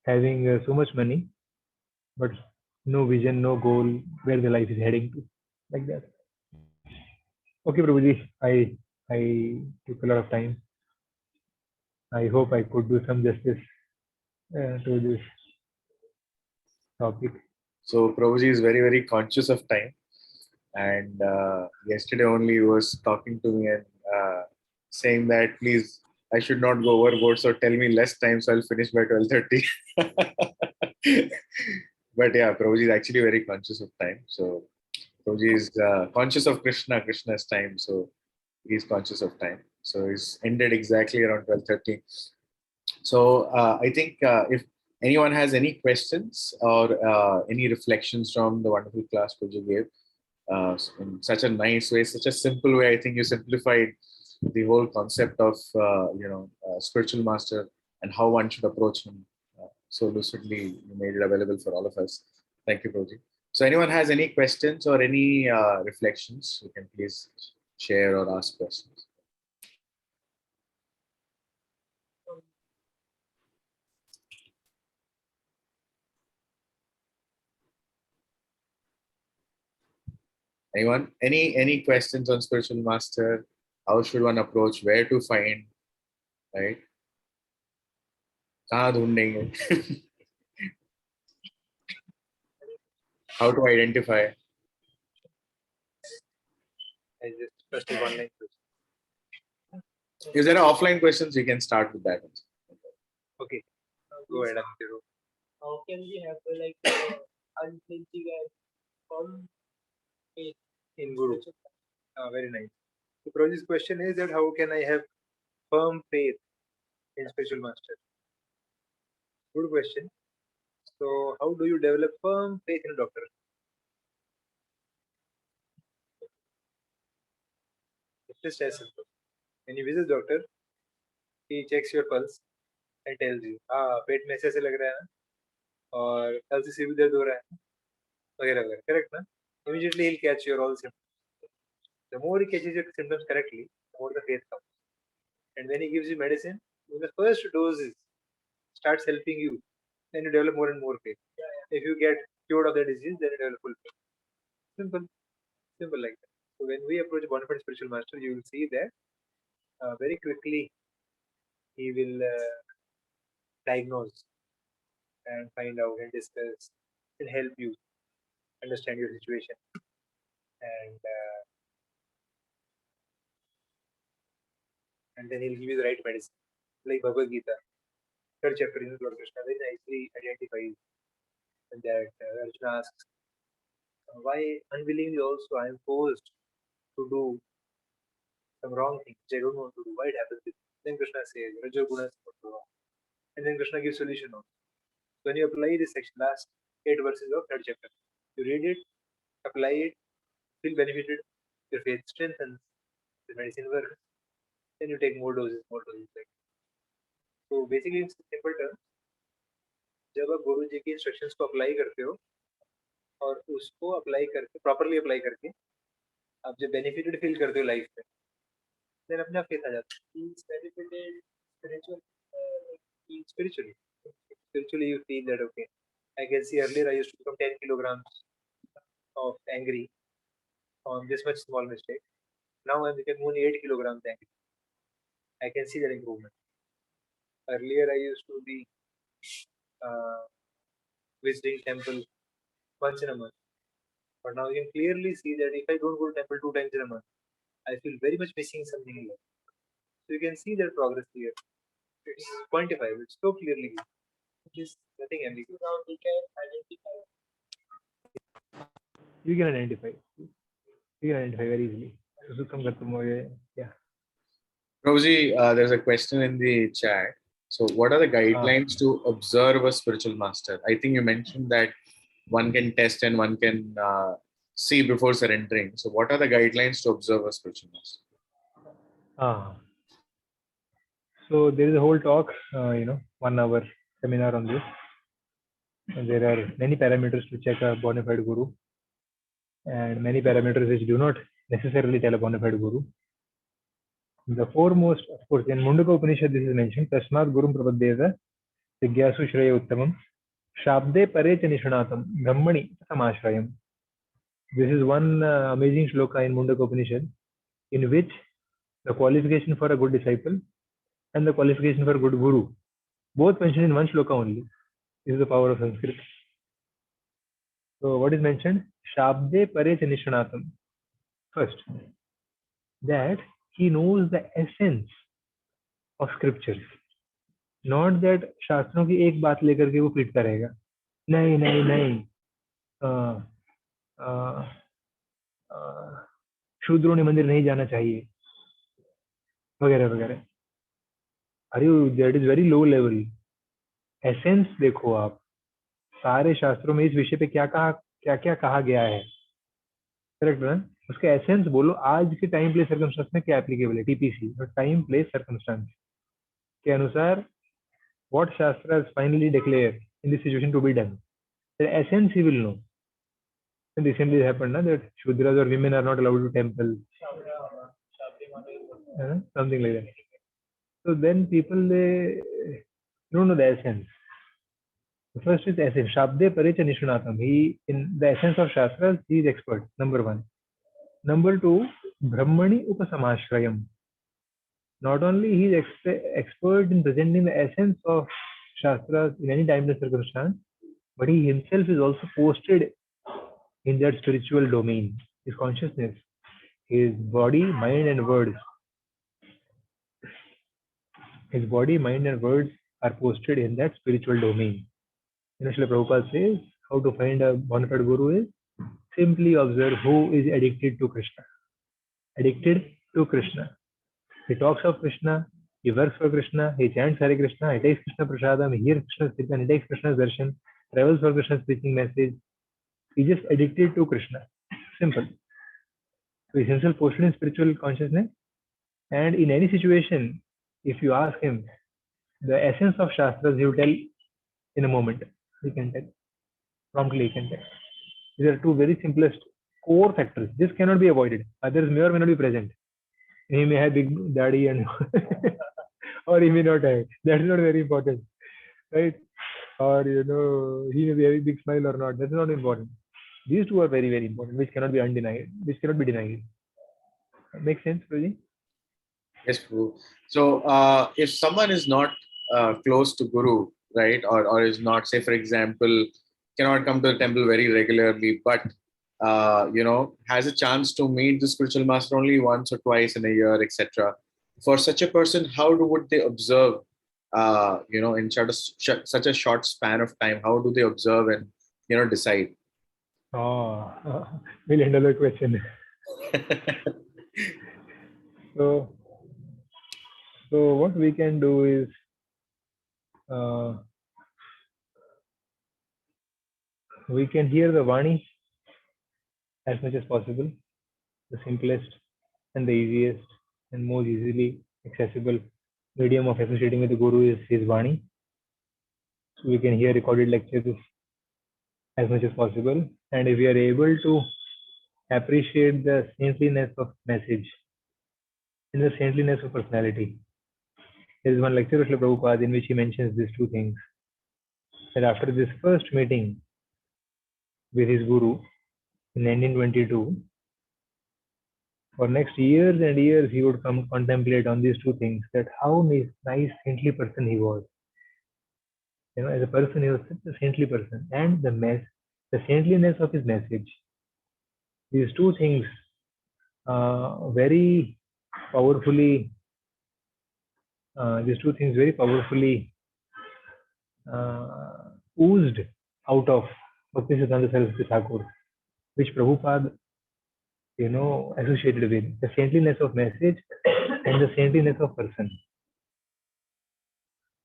having so much money, but no vision, no goal, where the life is heading to, like that. Okay, Prabhuji, I took a lot of time. I hope I could do some justice to this topic. So Prabhuji is very, very conscious of time. And yesterday only he was talking to me and saying that please, I should not go overboard, so tell me less time, so I'll finish by 12:30. But yeah, Prabhuji is actually very conscious of time. So Prabhuji is conscious of Krishna's time. So he's conscious of time. So he's ended exactly around 12:30. So I think if anyone has any questions or any reflections from the wonderful class Prabhuji gave, in such a nice way, such a simple way, I think you simplified the whole concept of spiritual master and how one should approach him so lucidly. You made it available for all of us. Thank you, Prabhuji. So anyone has any questions or any reflections, you can please share or ask questions. Anyone? Any questions on spiritual master? How should one approach? Where to find? Right? कहाँ ढूंढेंगे? How to identify? I just first one line question. Is there an offline questions? You can start with that. Okay, go ahead, Akhiru. How can we have unflinching and firm faith In Guru. Very nice. So Prabhuji's question is that how can I have firm faith in spiritual master? Good question. So how do you develop firm faith in a doctor? It's just as simple. When you visit doctor, he checks your pulse and tells you, हाँ पेट में ऐसे लग रहा है ना, और कल से सिर भी दर्द हो रहा है, वगैरह वगैरह, correct ना? Immediately he'll catch your all symptoms. The more he catches your symptoms correctly, the more the faith comes. And when he gives you medicine, when the first dose starts helping you, then you develop more and more faith. If you get cured of the disease, then you develop full faith. Simple, simple like that. So when we approach a bona fide spiritual master, you will see that very quickly he will diagnose and find out and discuss and help you understand your situation. And then he'll give you the right medicine. Like Bhagavad Gita, third chapter in Lord Krishna very nicely identifies that Arjuna asks, why unwillingly also I am forced to do some wrong things which I don't want to do. Why it happens with me? Then Krishna says, Rajo Guna Samudra. And then Krishna gives solution also. When you apply this section, last 8 verses of third chapter, you read it, apply it, feel benefited, your faith strengthens, the medicine works, then you take more doses. So basically in simple terms, जब आप गुरु जी की instructions को apply करते हो और उसको apply करके properly apply करके आप जब बेनिफिटेड फील करते हो लाइफ में, देन अपने आप फेथ आ जाता है. Spiritually you feel that okay, I can see earlier I used to become 10 kilograms of angry on this much small mistake. Now I'm becoming only 8 kilograms angry. I can see that improvement. Earlier I used to be visiting temple once in a month, but now you can clearly see that if I don't go to temple 2 times in a month, I feel very much missing something in life. So you can see that progress here. It's quantifiable. It's so clearly. It is nothing ambiguous. Now we can identify. You can identify. You can identify very easily. Sukam Gatam, yeah. Prabhuji, there's a question in the chat. So, what are the guidelines to observe a spiritual master? I think you mentioned that one can test and one can see before surrendering. So, what are the guidelines to observe a spiritual master? So there is a whole talk, 1 hour seminar on this. And there are many parameters to check a bona fide guru, and many parameters which do not necessarily tell a bona fide guru. The foremost, of course, in Mundaka Upanishad, this is mentioned, Tasmat Gurum Prabhaddeva, Jigyasu Shreya Uttamam, Shabde Parecha Nishanatam, Brahmani Samashrayam. This is one amazing shloka in Mundaka Upanishad, in which the qualification for a good disciple and the qualification for a good guru, both mentioned in one shloka only. This is the power of Sanskrit. So what is mentioned? Shabde Parecha Nishanatam. First, that he knows the essence of scriptures. Not that शास्त्रों की एक बात लेकर के वो पीटता रहेगा. नहीं नहीं नहीं, शूद्रों ने मंदिर नहीं जाना चाहिए, वगैरह वगैरह. अरे that is very low level. Essence देखो आप, सारे शास्त्रों में इस विषय पे क्या क्या कहा गया है, करेक्ट ना? उसका एसेंस बोलो. आज के टाइम प्लेस सर्कमस्टांस में क्या एप्लीकेबल है, टीपीसी, टाइम प्लेस सर्कमस्टांस के अनुसार what Shastra has finally declared in this situation to be done. The essence he will know. And recently it happened that Shudras or women are not allowed to temple. Something like that. So then people, they don't know the essence. The first is essence. Shabde Paricha Nishunatam. He, in the essence of Shastras, he is expert. Number 1. Number 2, Brahmani Upasamashrayam. Not only he is expert in presenting the essence of Shastras in any timeless circumstance, but he himself is also posted in that spiritual domain, his consciousness, his body, mind and words. His body, mind and words are posted in that spiritual domain. Srila Prabhupada says, how to find a bona fide guru is simply observe who is addicted to Krishna. Addicted to Krishna. He talks of Krishna, he works for Krishna, he chants Hare Krishna, he takes Krishna Prasadam, he hears Krishna's Kirtan, he takes Krishna's darshan, travels for Krishna's preaching message. He is just addicted to Krishna. Simple. So he is himself posted in spiritual consciousness, and in any situation, if you ask him, The essence of Shastras he will tell in a moment. He can tell. Promptly he can tell. These are two very simplest core factors. This cannot be avoided. Others may or may not be present. He may have big daddy and or he may not have. That's not very important. Right? Or he may be having big smile or not. That's not important. These two are very, very important, which cannot be undenied, which cannot be denied. Makes sense, Prabhu? Yes, Prabhu. So, if someone is not close to Guru, right, or is not, say, for example, cannot come to the temple very regularly, but has a chance to meet the spiritual master only once or twice in a year, etc. For such a person, how would they observe? In such a short span of time, how do they observe and decide? Oh, $1 million question. So what we can do is we can hear the Vani as much as possible. The simplest and the easiest and most easily accessible medium of associating with the Guru is his Vani. So we can hear recorded lectures as much as possible. And if we are able to appreciate the saintliness of message and the saintliness of personality, there is one lecture of Srila Prabhupada in which he mentions these two things. That after this first meeting with his Guru in 1922, for next years and years he would come contemplate on these two things, that how nice saintly person he was. As a person he was such a saintly person, and the saintliness of his message. These two things very powerfully oozed out of Bhaktisiddhanta Saraswati Thakur, which Prabhupada associated with the saintliness of message and the saintliness of person.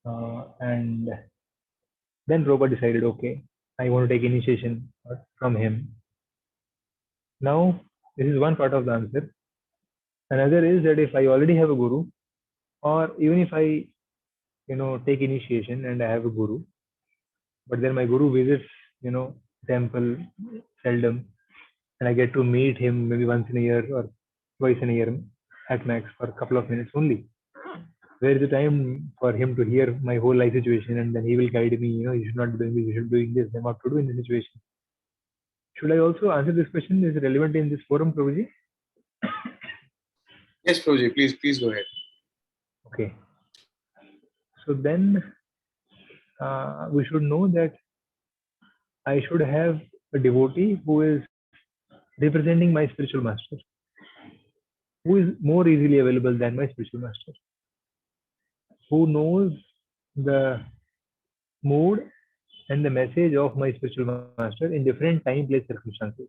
And then Prabhupada decided, okay, I want to take initiation from him. Now, this is one part of the answer. Another is that if I already have a Guru, or even if I, take initiation and I have a Guru, but then my Guru visits, temple seldom, and I get to meet him maybe once in a year or twice in a year at max for a couple of minutes only. Where is the time for him to hear my whole life situation, and then he will guide me, you should not be doing this, you should be doing this, then what to do in this situation. Should I also answer this question? Is it relevant in this forum, Prabhuji? Yes, Prabhuji, please go ahead. Okay. So then we should know that I should have a devotee who is representing my spiritual master, who is more easily available than my spiritual master, who knows the mood and the message of my spiritual master in different time, place, circumstances.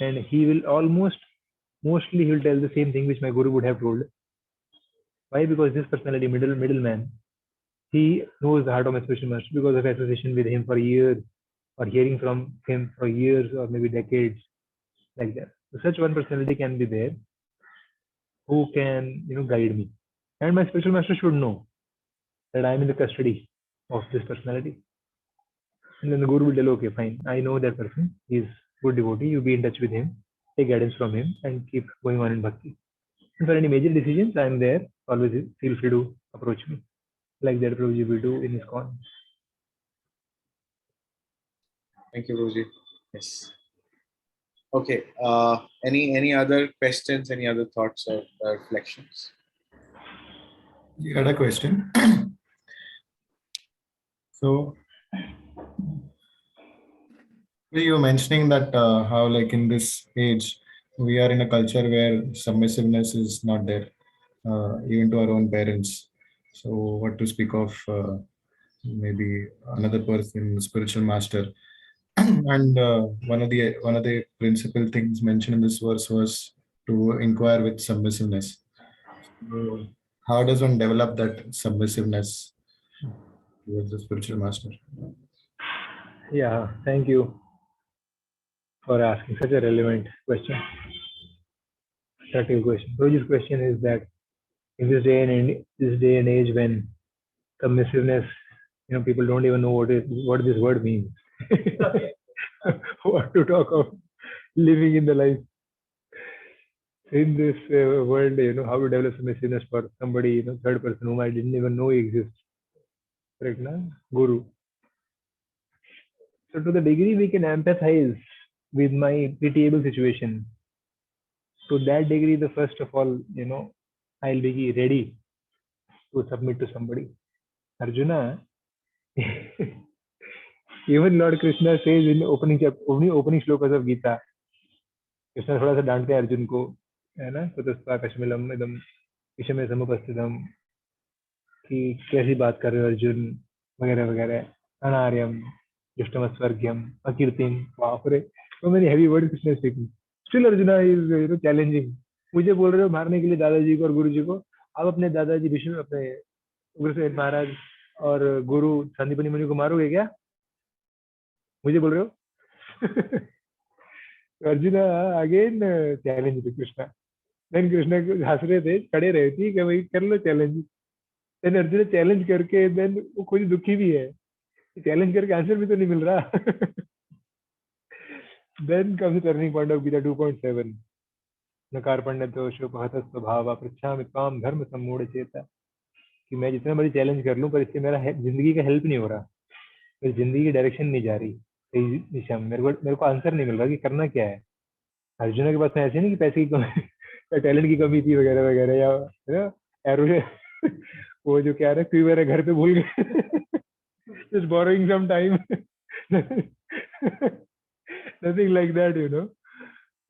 And he will mostly he will tell the same thing which my Guru would have told. Why? Because this personality, middleman, he knows the heart of my spiritual master because of association with him for years, or hearing from him for years or maybe decades, like that. So such one personality can be there who can, guide me. And my spiritual master should know that I am in the custody of this personality. And then the Guru will tell, okay, fine, I know that person, he's good devotee, you be in touch with him, take guidance from him, and keep going on in bhakti. And for any major decisions, I am there, always feel free to approach me. Like that Prabhuji will do in his con. Thank you, Prabhuji. Yes. Okay. Any other questions? Any other thoughts or reflections? You had a question. So you were mentioning that how, like, in this age, we are in a culture where submissiveness is not there, even to our own parents. So what to speak of maybe another person, spiritual master. And one of the principal things mentioned in this verse was to inquire with submissiveness. So how does one develop that submissiveness towards the spiritual master? Yeah, thank you for asking such a relevant question. Practical question. Prabhuji's question is that in this day and age when submissiveness, people don't even know what this word means. What to talk of living in the life in this world, how to develop submissiveness for somebody, third person whom I didn't even know exists. Correct, na? Guru. So to the degree we can empathize with my pitiable situation, to that degree, the first of all, I'll be ready to submit to somebody. Arjuna, even Lord Krishna says in opening shlokas of Gita, Krishna थोड़ा सा डांटते हैं अर्जुन को, है ना, कुतस्ता कश्मीलम इदम विषमे समुपस्थितम, कि कैसी बात कर रहे हो अर्जुन, वगैरह वगैरह, अनार्यम दुष्टम स्वर्ग्यम अकीर्तिम, बाप रे, so many heavy words Krishna speaking. Still arjuna is challenging. मुझे बोल रहे हो मारने के लिए दादाजी को और गुरु जी को, आप अपने दादाजी विष्णु, अपने उग्रसेन महाराज और गुरु संदीपनी मुनि को मारोगे क्या? मुझे बोल रहे हो? Arjuna again challenge to Krishna. Then Krishna हंस रहे थे, खड़े रहे थे कि भाई कर लो चैलेंज. देन अर्जुन चैलेंज करके देन वो खुद दुखी भी है, चैलेंज करके आंसर भी तो नहीं मिल रहा. Then comes turning point of Gita 2.7. नकार पंडितो शोभहत स्वभाव पृच्छामि त्वाम धर्म सम्मूढ़ चेता, कि मैं जितना बड़ी चैलेंज कर लूं पर इससे मेरा जिंदगी का हेल्प नहीं हो रहा, मेरी जिंदगी की डायरेक्शन नहीं जा रही सही दिशा में, मेरे को आंसर नहीं मिल रहा कि करना क्या है. अर्जुना के पास में ऐसे नहीं कि पैसे की कमी या टैलेंट की कमी थी वगैरह वगैरह, या एरो वो जो क्या है क्वीवर है घर पे भूल गए, just borrowing some time. Nothing like that,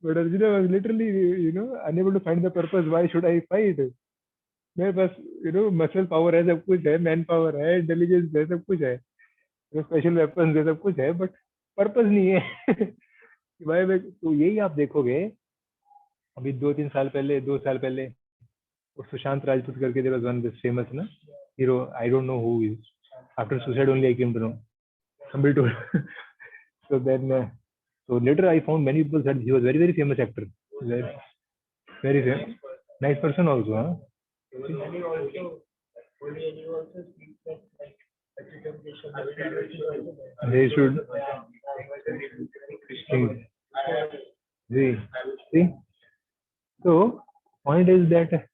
But Arjuna was literally, unable to find the purpose. Why should I fight? मेरे पास, मसल पावर है, सब कुछ है, मैन पावर है, इंटेलिजेंस है, सब कुछ है, स्पेशल वेपन्स है, सब कुछ है, बट पर्पस नहीं है. भाई तो यही आप देखोगे, अभी 2 साल पहले वो सुशांत राजपूत करके there was one this famous ना hero, I don't know who is, after suicide only I came to know, somebody told. So then so later I found many people said he was very famous actor, very famous, nice person also, huh? And he also speaks that like They should see. So point is that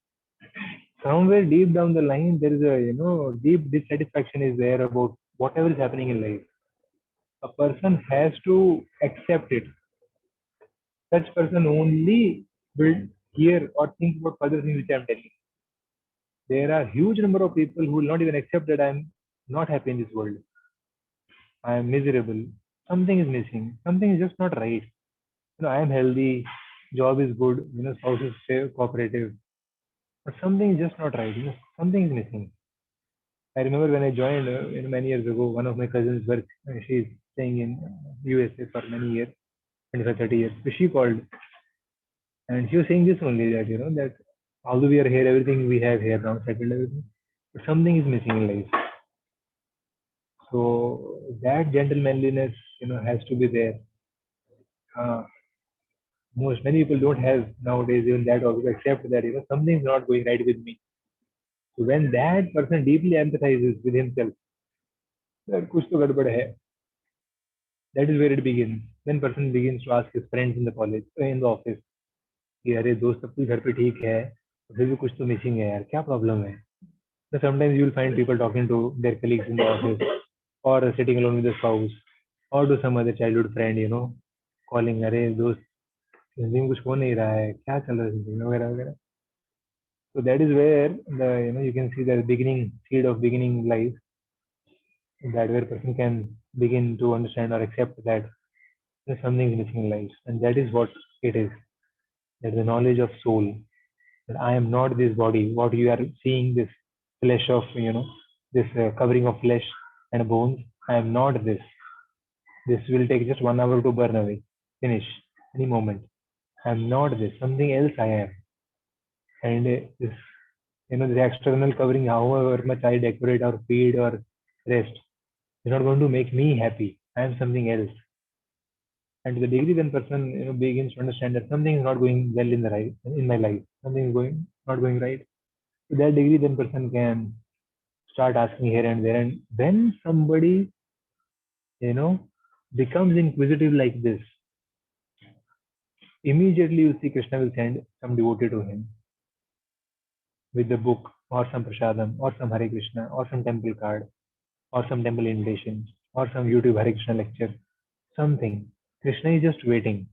somewhere deep down the line there is a deep dissatisfaction is there about whatever is happening in life. A person has to accept it. Such person only will hear or think about further things which I am telling. There are huge number of people who will not even accept that I am not happy in this world, I am miserable, something is missing, something is just not right. I am healthy, job is good, spouse is cooperative, but something is just not right. Something is missing. I remember when I joined many years ago, one of my cousins work. She's staying in USA for many years, 25, 30 years. So she called, and she was saying this only, that that although we are here, everything we have here now, settled everything, but something is missing in life. So that gentlemanliness, has to be there. Many people don't have nowadays even that also, accept that something is not going right with me. So when that person deeply empathizes with himself, that kuch to gadbad hai. That is where it begins. Then person begins to ask his friends in the college, in the office, कि अरे दोस्त सब कुछ घर पे ठीक है, फिर भी कुछ तो मिसिंग है यार, क्या प्रॉब्लम है? So sometimes you will find people talking to their colleagues in the office, or sitting alone with the spouse, or to some other childhood friend, calling, अरे दोस्त जिंदगी में कुछ हो नहीं रहा है, क्या चल रहा है जिंदगी में, वगैरह वगैरह. So that is where the you can see the seed of beginning life, that where person can begin to understand or accept that something is missing in life, and that is what it is. That the knowledge of soul, that I am not this body. What you are seeing, this flesh of this covering of flesh and bones, I am not this. This will take just 1 hour to burn away, finish any moment. I am not this. Something else I am. And this the external covering, however much I decorate or feed or rest, is not going to make me happy. I am something else. And to the degree when person begins to understand that something is not going well in my life, something is not going right, to that degree then person can start asking here and there. And when somebody, becomes inquisitive like this, immediately you see Krishna will send some devotee to him with the book or some prasadam or some Hare Krishna or some temple card or some temple invitation or some YouTube Hare Krishna lecture, something. Krishna is just waiting.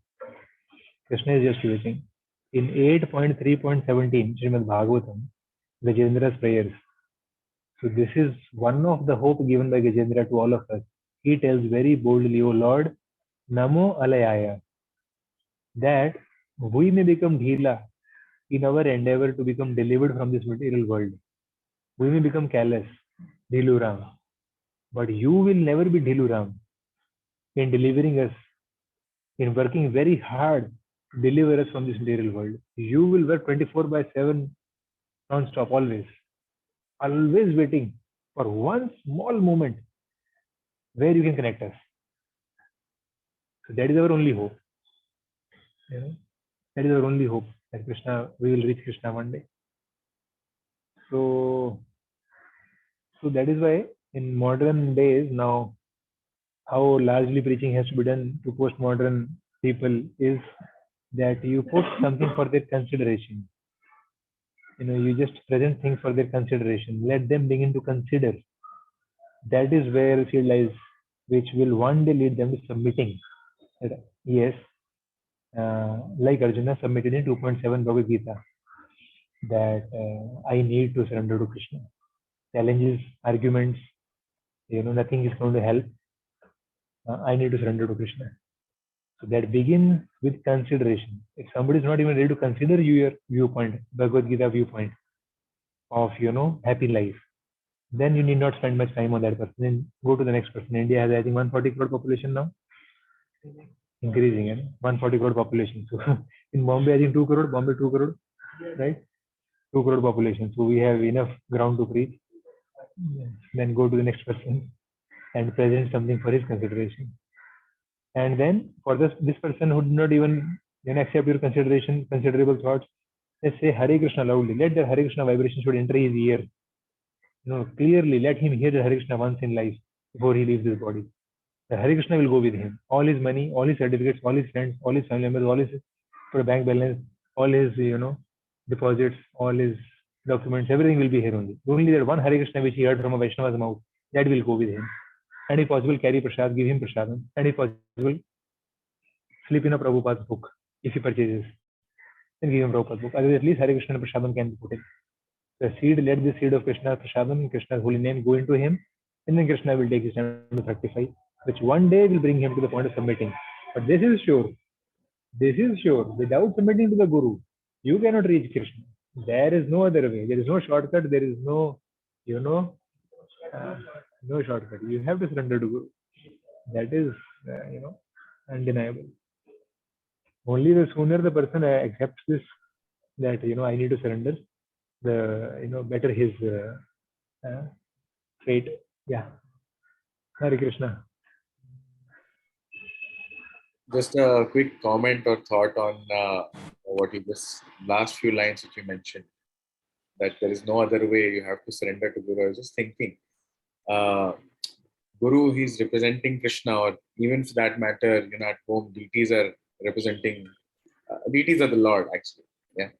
Krishna is just waiting. In 8.3.17, Srimad Bhagavatam, Gajendra's prayers. So this is one of the hope given by Gajendra to all of us. He tells very boldly, O Lord, Namo Alayaya, that we may become Dhila in our endeavor to become delivered from this material world. We may become callous, Dhiluram, but you will never be Dhiluram in delivering us, in working very hard to deliver us from this material world. You will work 24/7 non-stop, always waiting for one small moment where you can connect us. So that is our only hope. That is our only hope that Krishna, we will reach Krishna one day. So that is why in modern days now, how largely preaching has to be done to postmodern people is that you put something for their consideration. You just present things for their consideration. Let them begin to consider. That is where field lies, which will one day lead them to submitting. Yes, like Arjuna submitted in 2.7 Bhagavad Gita, that I need to surrender to Krishna. Challenges, arguments, nothing is going to help. I need to surrender to Krishna. So that begins with consideration. If somebody is not even ready to consider your viewpoint, Bhagavad Gita viewpoint of happy life, then you need not spend much time on that person. Then go to the next person. India has, I think, 140 crore population now, increasing, 140 crore population. So in Bombay, I think 2 crore, Bombay 2 crore, right? 2 crore population. So we have enough ground to preach. Then go to the next person and present something for his consideration. And then for this person who did not even accept your consideration, considerable thoughts, let's say Hare Krishna loudly. Let the Hare Krishna vibration should enter his ear. Clearly let him hear the Hare Krishna once in life before he leaves this body. The Hare Krishna will go with him. All his money, all his certificates, all his friends, all his family members, all his bank balance, all his deposits, all his documents, everything will be here only. Only that one Hare Krishna which he heard from a Vaishnava's mouth, that will go with him. And if possible, carry prasad, give him prasadam. And if possible, slip in a Prabhupada's book if he purchases. Then give him Prabhupada's book. Otherwise, at least Hare Krishna prasadam can be put in. The seed, let the seed of Krishna prasadam, Krishna's holy name go into him, and then Krishna will take his time to fructify, which one day will bring him to the point of submitting. But this is sure, without submitting to the Guru, you cannot reach Krishna. There is no other way. There is no shortcut. There is no, no shortcut. You have to surrender to Guru. That is, undeniable. Only the sooner the person accepts this, that I need to surrender, the better his fate. Yeah. Hare Krishna. Just a quick comment or thought on what you just last few lines that you mentioned, that there is no other way, you have to surrender to Guru. I was just thinking, Guru, he's representing Krishna, or even for that matter, at home, deities are representing, deities are the Lord, actually. Yeah.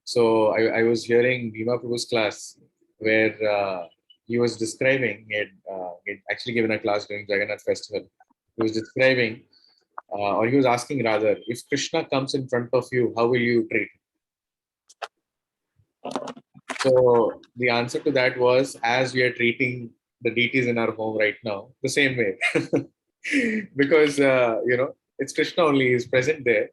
So I was hearing Bhima Prabhu's class where he was describing, he had actually given a class during Jagannath festival. He was describing, or he was asking rather, if Krishna comes in front of you, how will you treat him? So the answer to that was, as we are treating the deities in our home right now, the same way. Because, it's Krishna only, is present there.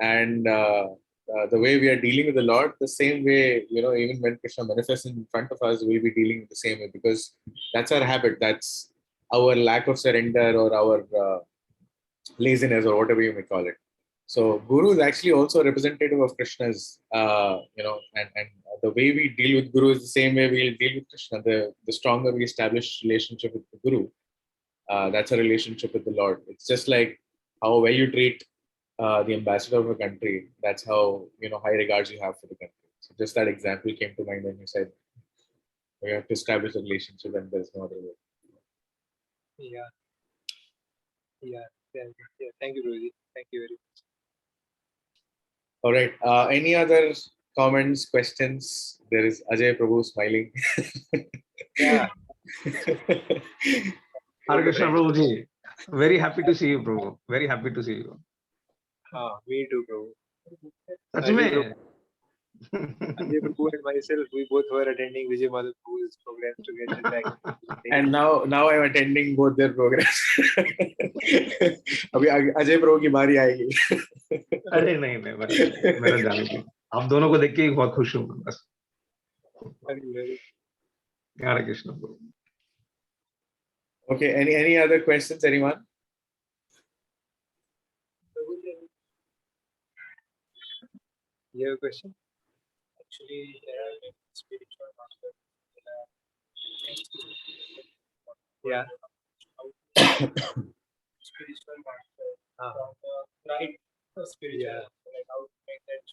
And the way we are dealing with the Lord, the same way, even when Krishna manifests in front of us, we'll be dealing with the same way, because that's our habit. That's our lack of surrender, or our laziness, or whatever you may call it. So Guru is actually also a representative of Krishna's, and the way we deal with Guru is the same way we'll deal with Krishna. The stronger we establish relationship with the Guru, that's a relationship with the Lord. It's just like how well you treat the ambassador of a country, that's how high regards you have for the country. So just that example came to mind when you said We have to establish a relationship, and there's no other way. Yeah. Thank you, Prabhuji. Thank you very much. All right. Any other comments, questions? There is Ajay Prabhu smiling. Yeah. Hare Krishna, Prabhuji. Very happy to see you, Prabhu. Very happy to see you. Me too, Prabhu. Sach Ajay mein? Ajay Prabhu and myself, we both were attending Vijay Madhav Prabhu's programs together. And now I'm attending both their programs. अभी अजय प्रभु की बारी आएगी. अरे नहीं मेरा जाने की. आप दोनों को देख के बहुत खुश हूँ बस. Hare Krishna, Prabhu. Okay. Any other questions, anyone? You have a question? Actually, spiritual master. Yeah. Spiritual master. From the right spiritual. Yeah. Like how to make that.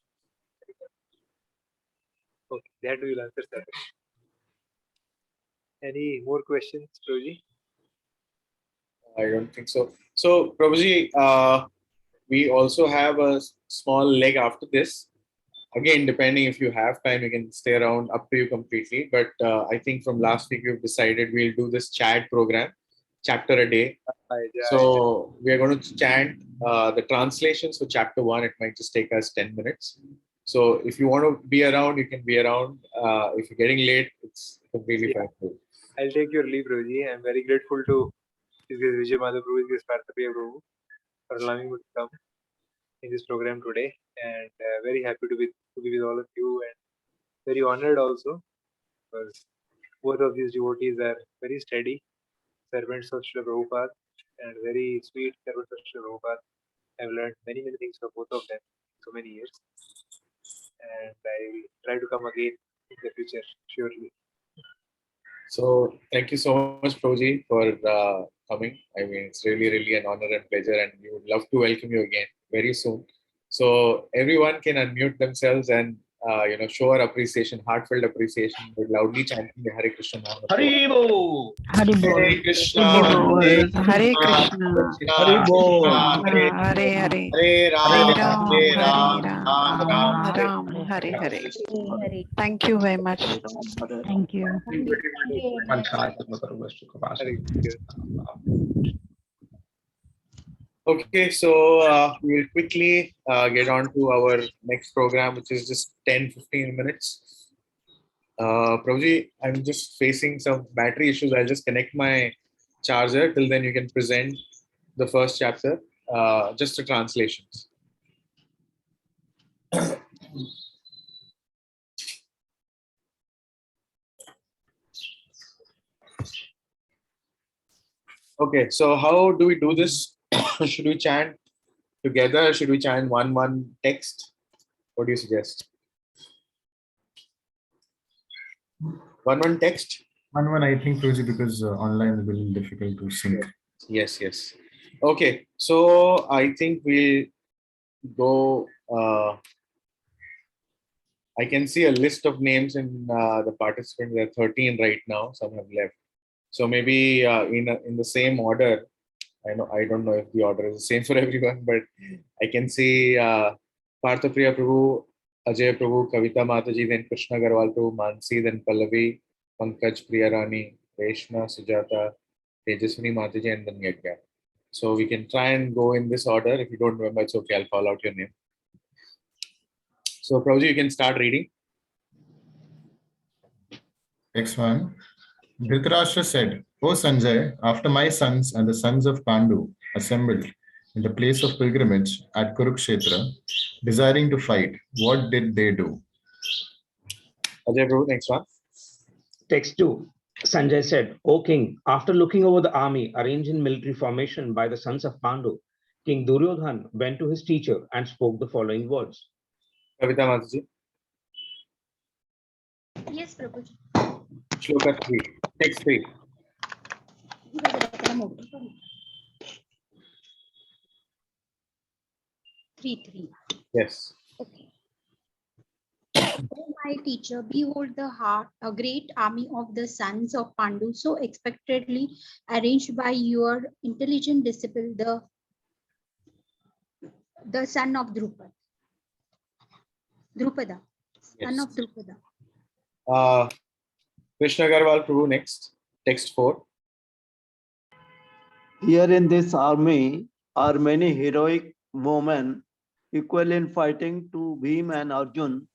Okay, that we will answer that. Any more questions, Prabhuji? I don't think so. So, Prabhuji, we also have a small leg after this. Again, depending if you have time, you can stay around, up to you completely. But I think from last week, we've decided we'll do this chat program, chapter a day. So we are going to chant the translations for chapter 1. It might just take us 10 minutes. So if you want to be around, you can be around. If you're getting late, it's completely fine. I'll take your leave, Prabhuji. I'm very grateful to Vijay Madhav Prabhu, Parthapriya Prabhu, for allowing me to come in this program today, and very happy to be with all of you, and very honored also, because both of these devotees are very steady servants of Srila Prabhupada and very sweet servants of Srila Prabhupada. I've learned many things from both of them so many years, and I will try to come again in the future, surely. So thank you so much, Prabhuji, for coming. I mean, it's really an honor and pleasure, and we would love to welcome you again very soon. So everyone can unmute themselves and show our appreciation, heartfelt appreciation, by loudly chanting the Hare Krishna Maha. Hari Bo. Hari Bol. Hare Krishna, Hare Krishna. Hari Bol. Hare Hare. Hare Hare Ram, Ram. Hare Hare Ram, Ram. Ram Ram Ram. Hare Hare. Thank you very much. Thank you. Okay, so we'll quickly get on to our next program, which is just 10-15 minutes. Prabhuji, I'm just facing some battery issues. I'll just connect my charger. Till then, you can present the first chapter, just the translations. Okay, so how do we do this? Should we chant together? Should we chant one text? What do you suggest? One text? One, I think, Prabhuji, because online is a little difficult to sync. Yes. Okay, so I think we'll go. I can see a list of names in the participants. There are 13 right now. Some have left. So maybe in the same order. I don't know if the order is the same for everyone, but I can see Parthapriya Prabhu, Ajay Prabhu, Kavita Mataji, then Krishna Garwal Prabhu, Mansi, then Pallavi, Pankaj, Priyarani, Reshma, Sujata, Tejaswini Mataji, and then Yagya. So we can try and go in this order. If you don't remember, it's okay. I'll call out your name. So Prabhuji, you can start reading. Next one. Dhritarashtra said, O Sanjay, after my sons and the sons of Pandu assembled in the place of pilgrimage at Kurukshetra, desiring to fight, what did they do? Ajay Prabhu, next one. Text 2. Sanjay said, O king, after looking over the army arranged in military formation by the sons of Pandu, King Duryodhan went to his teacher and spoke the following words. Kavita Mataji. Yes, Prabhu. Sloka 3. Text 3. Three. Yes. Okay. Oh, my teacher, behold the heart, a great army of the sons of Pandu, so expectedly arranged by your intelligent disciple, the son of Drupada, son Yes. of Drupada. Krishna Agarwal Prabhu next. Text 4. Here in this army are many heroic women equal in fighting to Bhim and Arjun.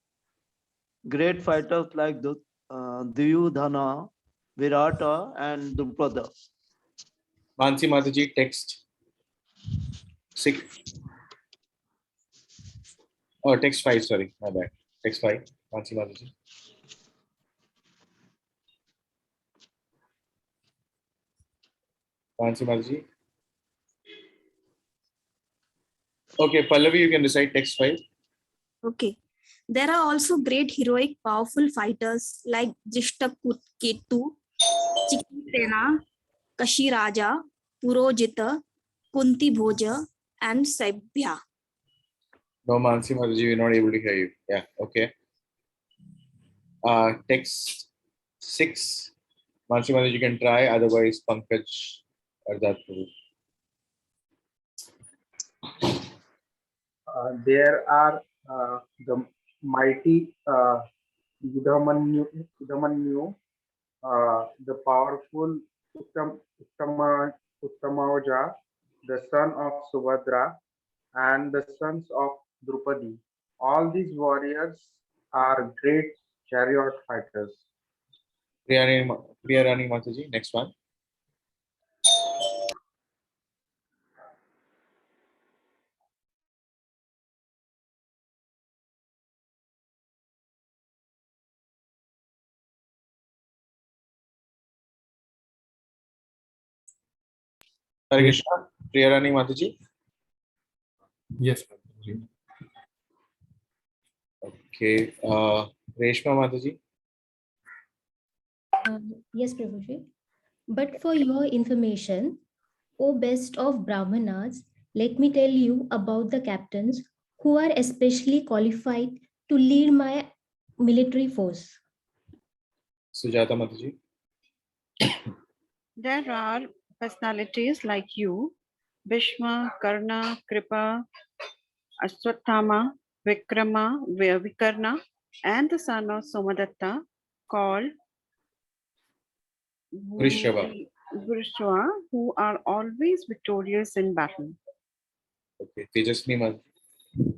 Great fighters like Duryodhana, Virata, and Drupada. Mansi Mataji, text 6. Oh, text 5, sorry. My bad. Text 5. Mansi Mataji. Mansi Mataji. Okay, Pallavi, you can recite text 5. Okay. There are also great heroic powerful fighters like Drishtaketu, Chikitena, Kashiraja, Purojita, Kunti Bhoja, and Saibhya. No, Mansi Mataji, we're not able to hear you. Yeah, okay. Text 6. Mansi Mataji, you can try. Otherwise, Pankaj Ardhat Prabhu. There are the mighty Yudhamanyu, the powerful Uttamaoja, the son of Subhadra, and the sons of Drupadi. All these warriors are great chariot fighters. Priyarani Mataji, next one. Hare Krishna. Priyarani Mataji. Yes. Okay. Reshma Mataji. Yes, Prabhuji. But for your information, O best of Brahmanas, let me tell you about the captains who are especially qualified to lead my military force. Sujata Mataji. There are personalities like you, Bhishma, Karna, Kripa, Ashwatthama, Vikrama, Vikarna, and the son of Somadatta called Vrishrava, who are always victorious in battle. Okay. Tejasni Mataji.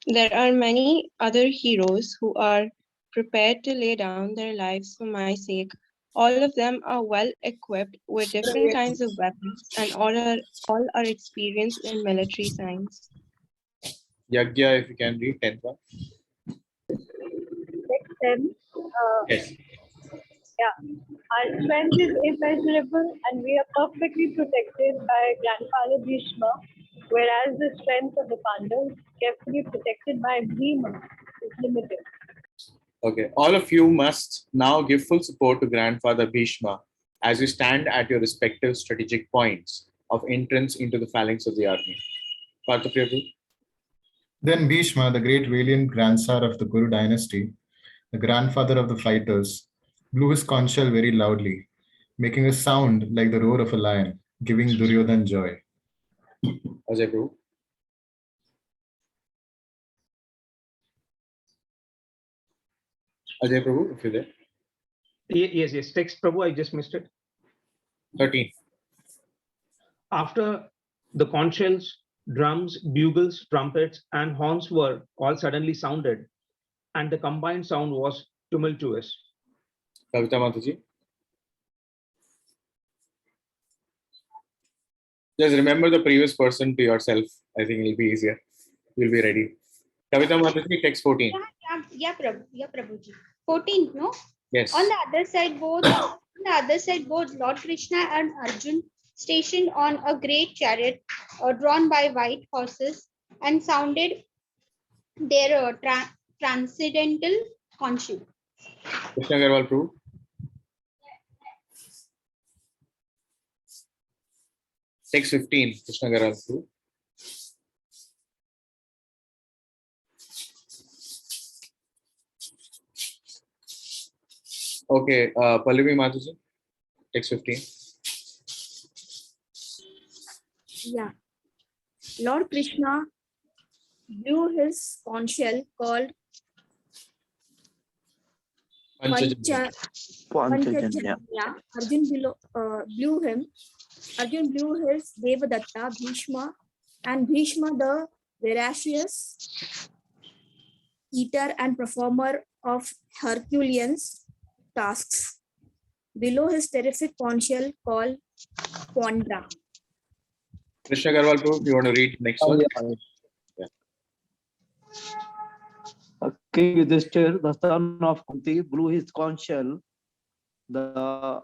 There are many other heroes who are prepared to lay down their lives for my sake. All of them are well equipped with different kinds of weapons and all are experienced in military science. Yagya, if you can read 10th one. Text 10. Yes. Yeah. Our strength is immeasurable and we are perfectly protected by Grandfather Bhishma, whereas the strength of the Pandavas, carefully protected by Bhima, is limited. Okay. All of you must now give full support to Grandfather Bhishma as you stand at your respective strategic points of entrance into the phalanx of the army. Parthapriya Prabhu. Then Bhishma, the great valiant grandsire of the Kuru dynasty, the grandfather of the fighters, blew his conch shell very loudly, making a sound like the roar of a lion, giving Duryodhan joy. Ajay Prabhu. Ajay Prabhu, if you're there. Yes. Text Prabhu, I just missed it. 13. After the conch shells, drums, bugles, trumpets, and horns were all suddenly sounded, and the combined sound was tumultuous. Kavita Mataji. Just remember the previous person to yourself. I think it'll be easier. You'll be ready. Kavita Mataji, text 14. Yeah, Prabhuji. 14, no? Yes. On the other side, both Lord Krishna and Arjun stationed on a great chariot drawn by white horses and sounded their transcendental concept. Krishna Agarwal Prabhu. Text 15. Krishna Agarwal Prabhu. Okay, Pallavi Mataji, text 15. Yeah. Lord Krishna blew his conch shell called Panchajanya. Panchajanya. Panchajanya. Blew him. Arjun blew his Devadatta, Bhishma, and Bhishma, the voracious eater and performer of Herculean's tasks, below his terrific conch shell called Pondra. Krishna Garwal Prabhu, you want to read next one? King Yudhishthir, the son of Kunti, blew his conch shell. The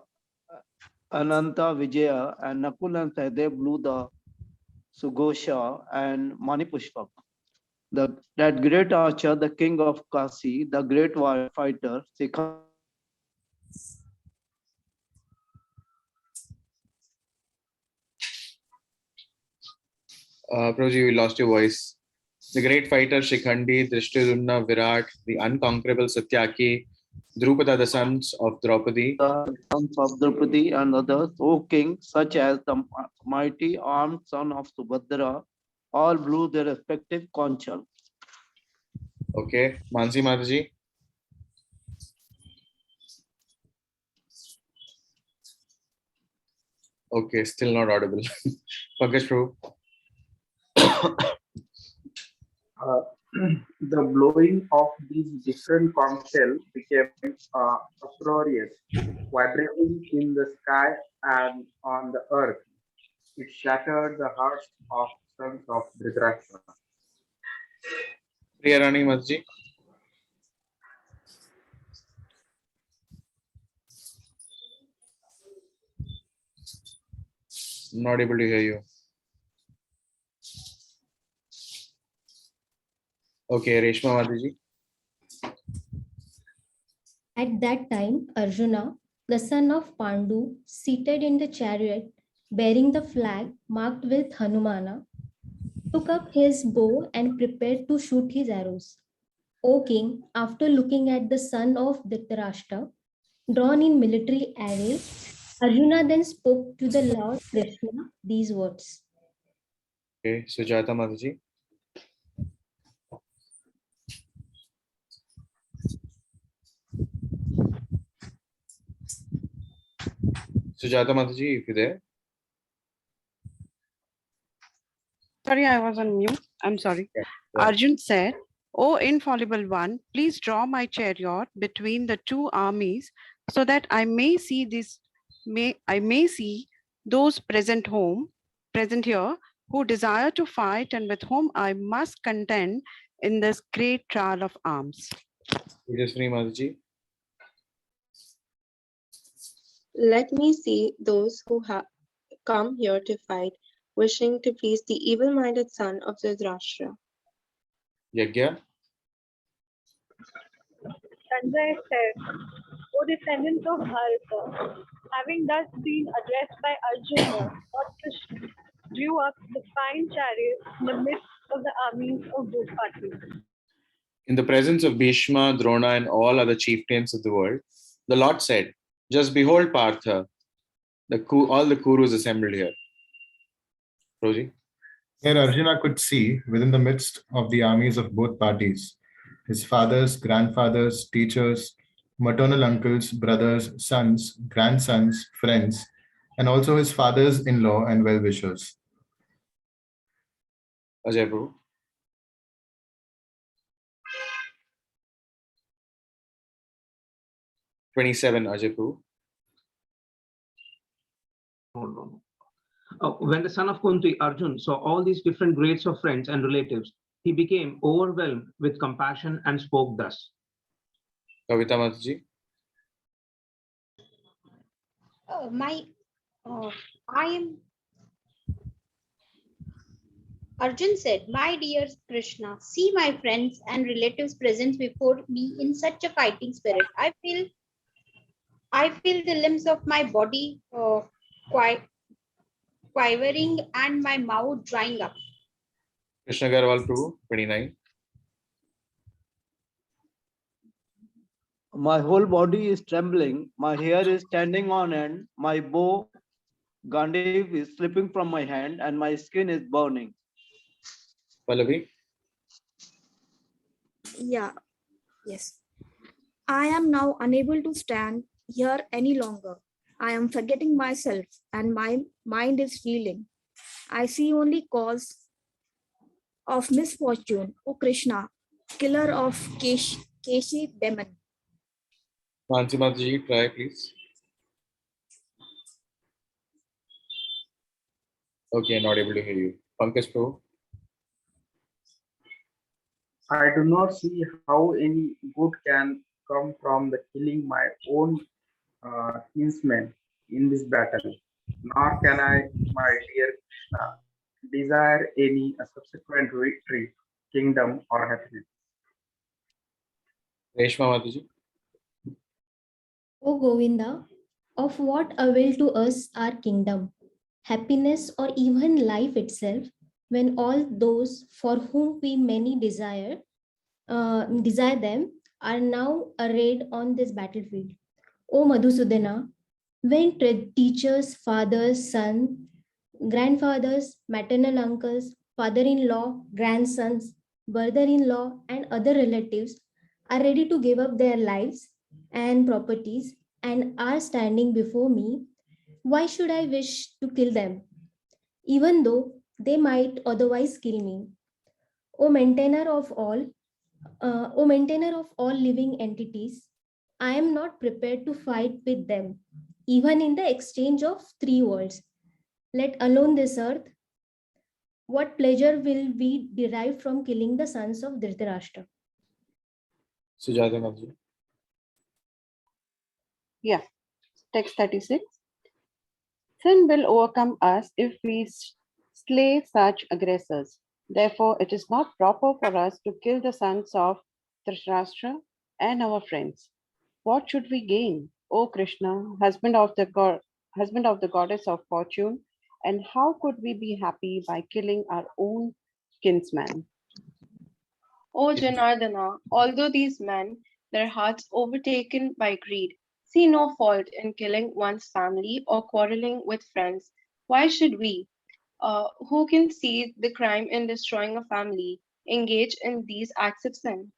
Ananta Vijaya and Nakul and Sahadev blew the Sugosha and Manipushpak. That great archer, the king of Kasi, the great war fighter, Prabhuji, we lost your voice. The great fighter Shikhandi, Drishtadyumna, Virat, the unconquerable Satyaki, Drupada, the sons of Draupadi, and others, O king, such as the mighty armed son of Subhadra, all blew their respective conch shell. Okay, Mansi Mataji. Okay, still not audible. Pankaj Prabhu. The blowing of these different conch shells became uproarious, vibrating in the sky and on the earth. It shattered the hearts of sons of Dhritarashtra. Priyarani Mataji. Not able to hear you. Okay, Reshma Mataji. At that time, Arjuna, the son of Pandu, seated in the chariot, bearing the flag marked with Hanumana, took up his bow and prepared to shoot his arrows. O king, after looking at the son of Dhritarashtra, drawn in military array, Arjuna then spoke to the Lord Krishna these words. Okay, Sujata Mataji. Sujata Mataji, if you're there. Sorry, I was on mute. I'm sorry. Yeah. Arjun said, O infallible one, please draw my chariot between the two armies so that I may see those present here who desire to fight and with whom I must contend in this great trial of arms. Tejaswini Mataji. Let me see those who have come here to fight, wishing to please the evil-minded son of Dhritarashtra. Yagya. Sanjay said, O descendants of Bharata, having thus been addressed by Arjuna, Lord Krishna drew up the fine chariot in the midst of the armies of both parties. In the presence of Bhishma, Drona, and all other chieftains of the world, the Lord said, just behold Partha, all the Kurus assembled here. Prabhuji. Here Arjuna could see within the midst of the armies of both parties, his fathers, grandfathers, teachers, maternal uncles, brothers, sons, grandsons, friends, and also his fathers-in-law and well-wishers. Ajay Prabhu. (27) Ajay Prabhu. When the son of Kunti, Arjun, saw all these different grades of friends and relatives, he became overwhelmed with compassion and spoke thus. Kavita Mataji. Arjun said, my dear Krishna, see my friends and relatives present before me in such a fighting spirit. I feel the limbs of my body quivering and my mouth drying up. Krishna Garwal Prabhu, 29. My whole body is trembling. My hair is standing on end. My bow, Gandiv, is slipping from my hand, and my skin is burning. Pallavi? Yeah, yes. I am now unable to stand here any longer. I am forgetting myself, and my mind is reeling. I see only cause of misfortune, O Krishna, killer of Keshi demon. Mansi Mataji, try please. Okay, not able to hear you. Pankaj Prabhu? I do not see how any good can come from the killing my own kinsmen in this battle, nor can I, my dear Krishna, desire any subsequent victory, kingdom, or happiness. Reshma Mataji? O Govinda, of what avail to us our kingdom, happiness, or even life itself, when all those for whom we many desire them are now arrayed on this battlefield? O Madhusudana, when teachers, fathers, sons, grandfathers, maternal uncles, father-in-law, grandsons, brother-in-law, and other relatives are ready to give up their lives and properties and are standing before me, why should I wish to kill them, even though they might otherwise kill me? O maintainer of all living entities, I am not prepared to fight with them, even in the exchange of 3 worlds, let alone this earth. What pleasure will we derive from killing the sons of Dhritarashtra? Sujata Mataji? Yeah, text 36. Sin will overcome us if we slay such aggressors. Therefore, it is not proper for us to kill the sons of Dhritarashtra and our friends. What should we gain, O Krishna, husband of the goddess of fortune, and how could we be happy by killing our own kinsman? O Janardana, although these men, their hearts overtaken by greed, see no fault in killing one's family or quarreling with friends, why should we, who can see the crime in destroying a family, engage in these acts of sin?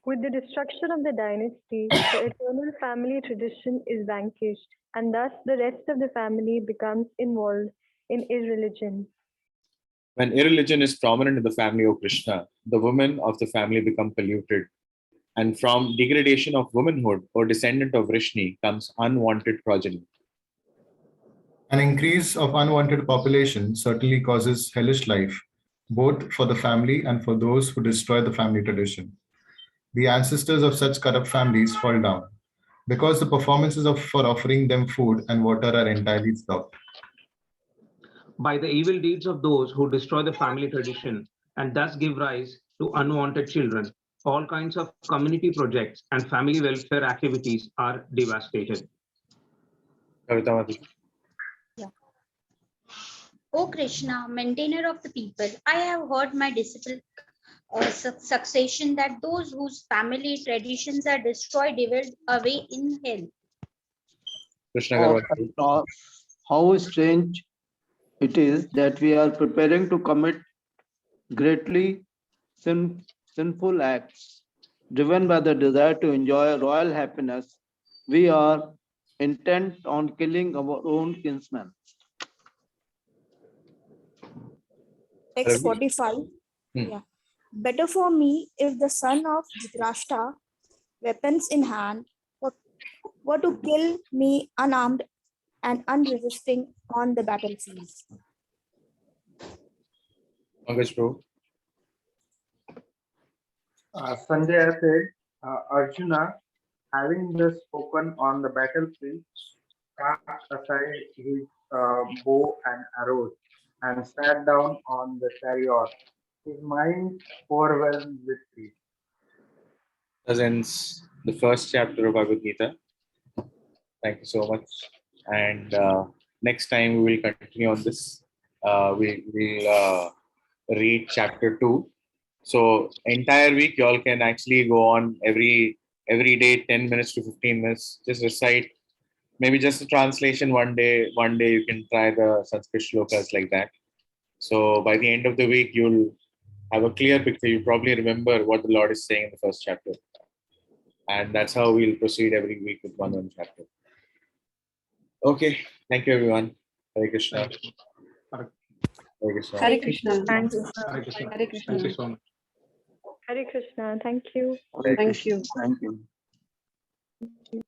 With the destruction of the dynasty, the eternal family tradition is vanquished, and thus the rest of the family becomes involved in irreligion. When irreligion is prominent in the family of Krishna, the women of the family become polluted. And from degradation of womanhood or descendant of Vrishni comes unwanted progeny. An increase of unwanted population certainly causes hellish life, both for the family and for those who destroy the family tradition. The ancestors of such corrupt families fall down because the performances for offering them food and water are entirely stopped. By the evil deeds of those who destroy the family tradition and thus give rise to unwanted children, all kinds of community projects and family welfare activities are devastated. Yeah. O Krishna, maintainer of the people, I have heard my disciple succession that those whose family traditions are destroyed dwell away in hell. Oh, how strange it is that we are preparing to commit greatly sinful acts. Driven by the desire to enjoy royal happiness, we are intent on killing our own kinsmen. Text 45. Yeah. Better for me if the son of Dhritarashtra, weapons in hand, were to kill me unarmed and unresisting on the battlefield. Pankaj Prabhu? Sanjay said, Arjuna, having thus spoken on the battlefield, cast aside his bow and arrows and sat down on the chariot, his mind overwhelmed with grief. Thus ends the first chapter of Bhagavad Gita. Thank you so much. And next time we will continue on this. We'll read chapter 2. So entire week, you all can actually go on every every day, 10 minutes to 15 minutes. Just recite. Maybe just a translation one day. One day you can try the Sanskrit shlokas like that. So by the end of the week, you'll have a clear picture. You probably remember what the Lord is saying in the first chapter. And that's how we'll proceed every week with one chapter. Okay. Thank you, everyone. Hare Krishna. Hare Krishna. Hare Krishna. Thank you. Hare Krishna. Hare Krishna. Thank you so much. Hare Krishna. Thank you. Hare Thank Krishna. you. Thank you.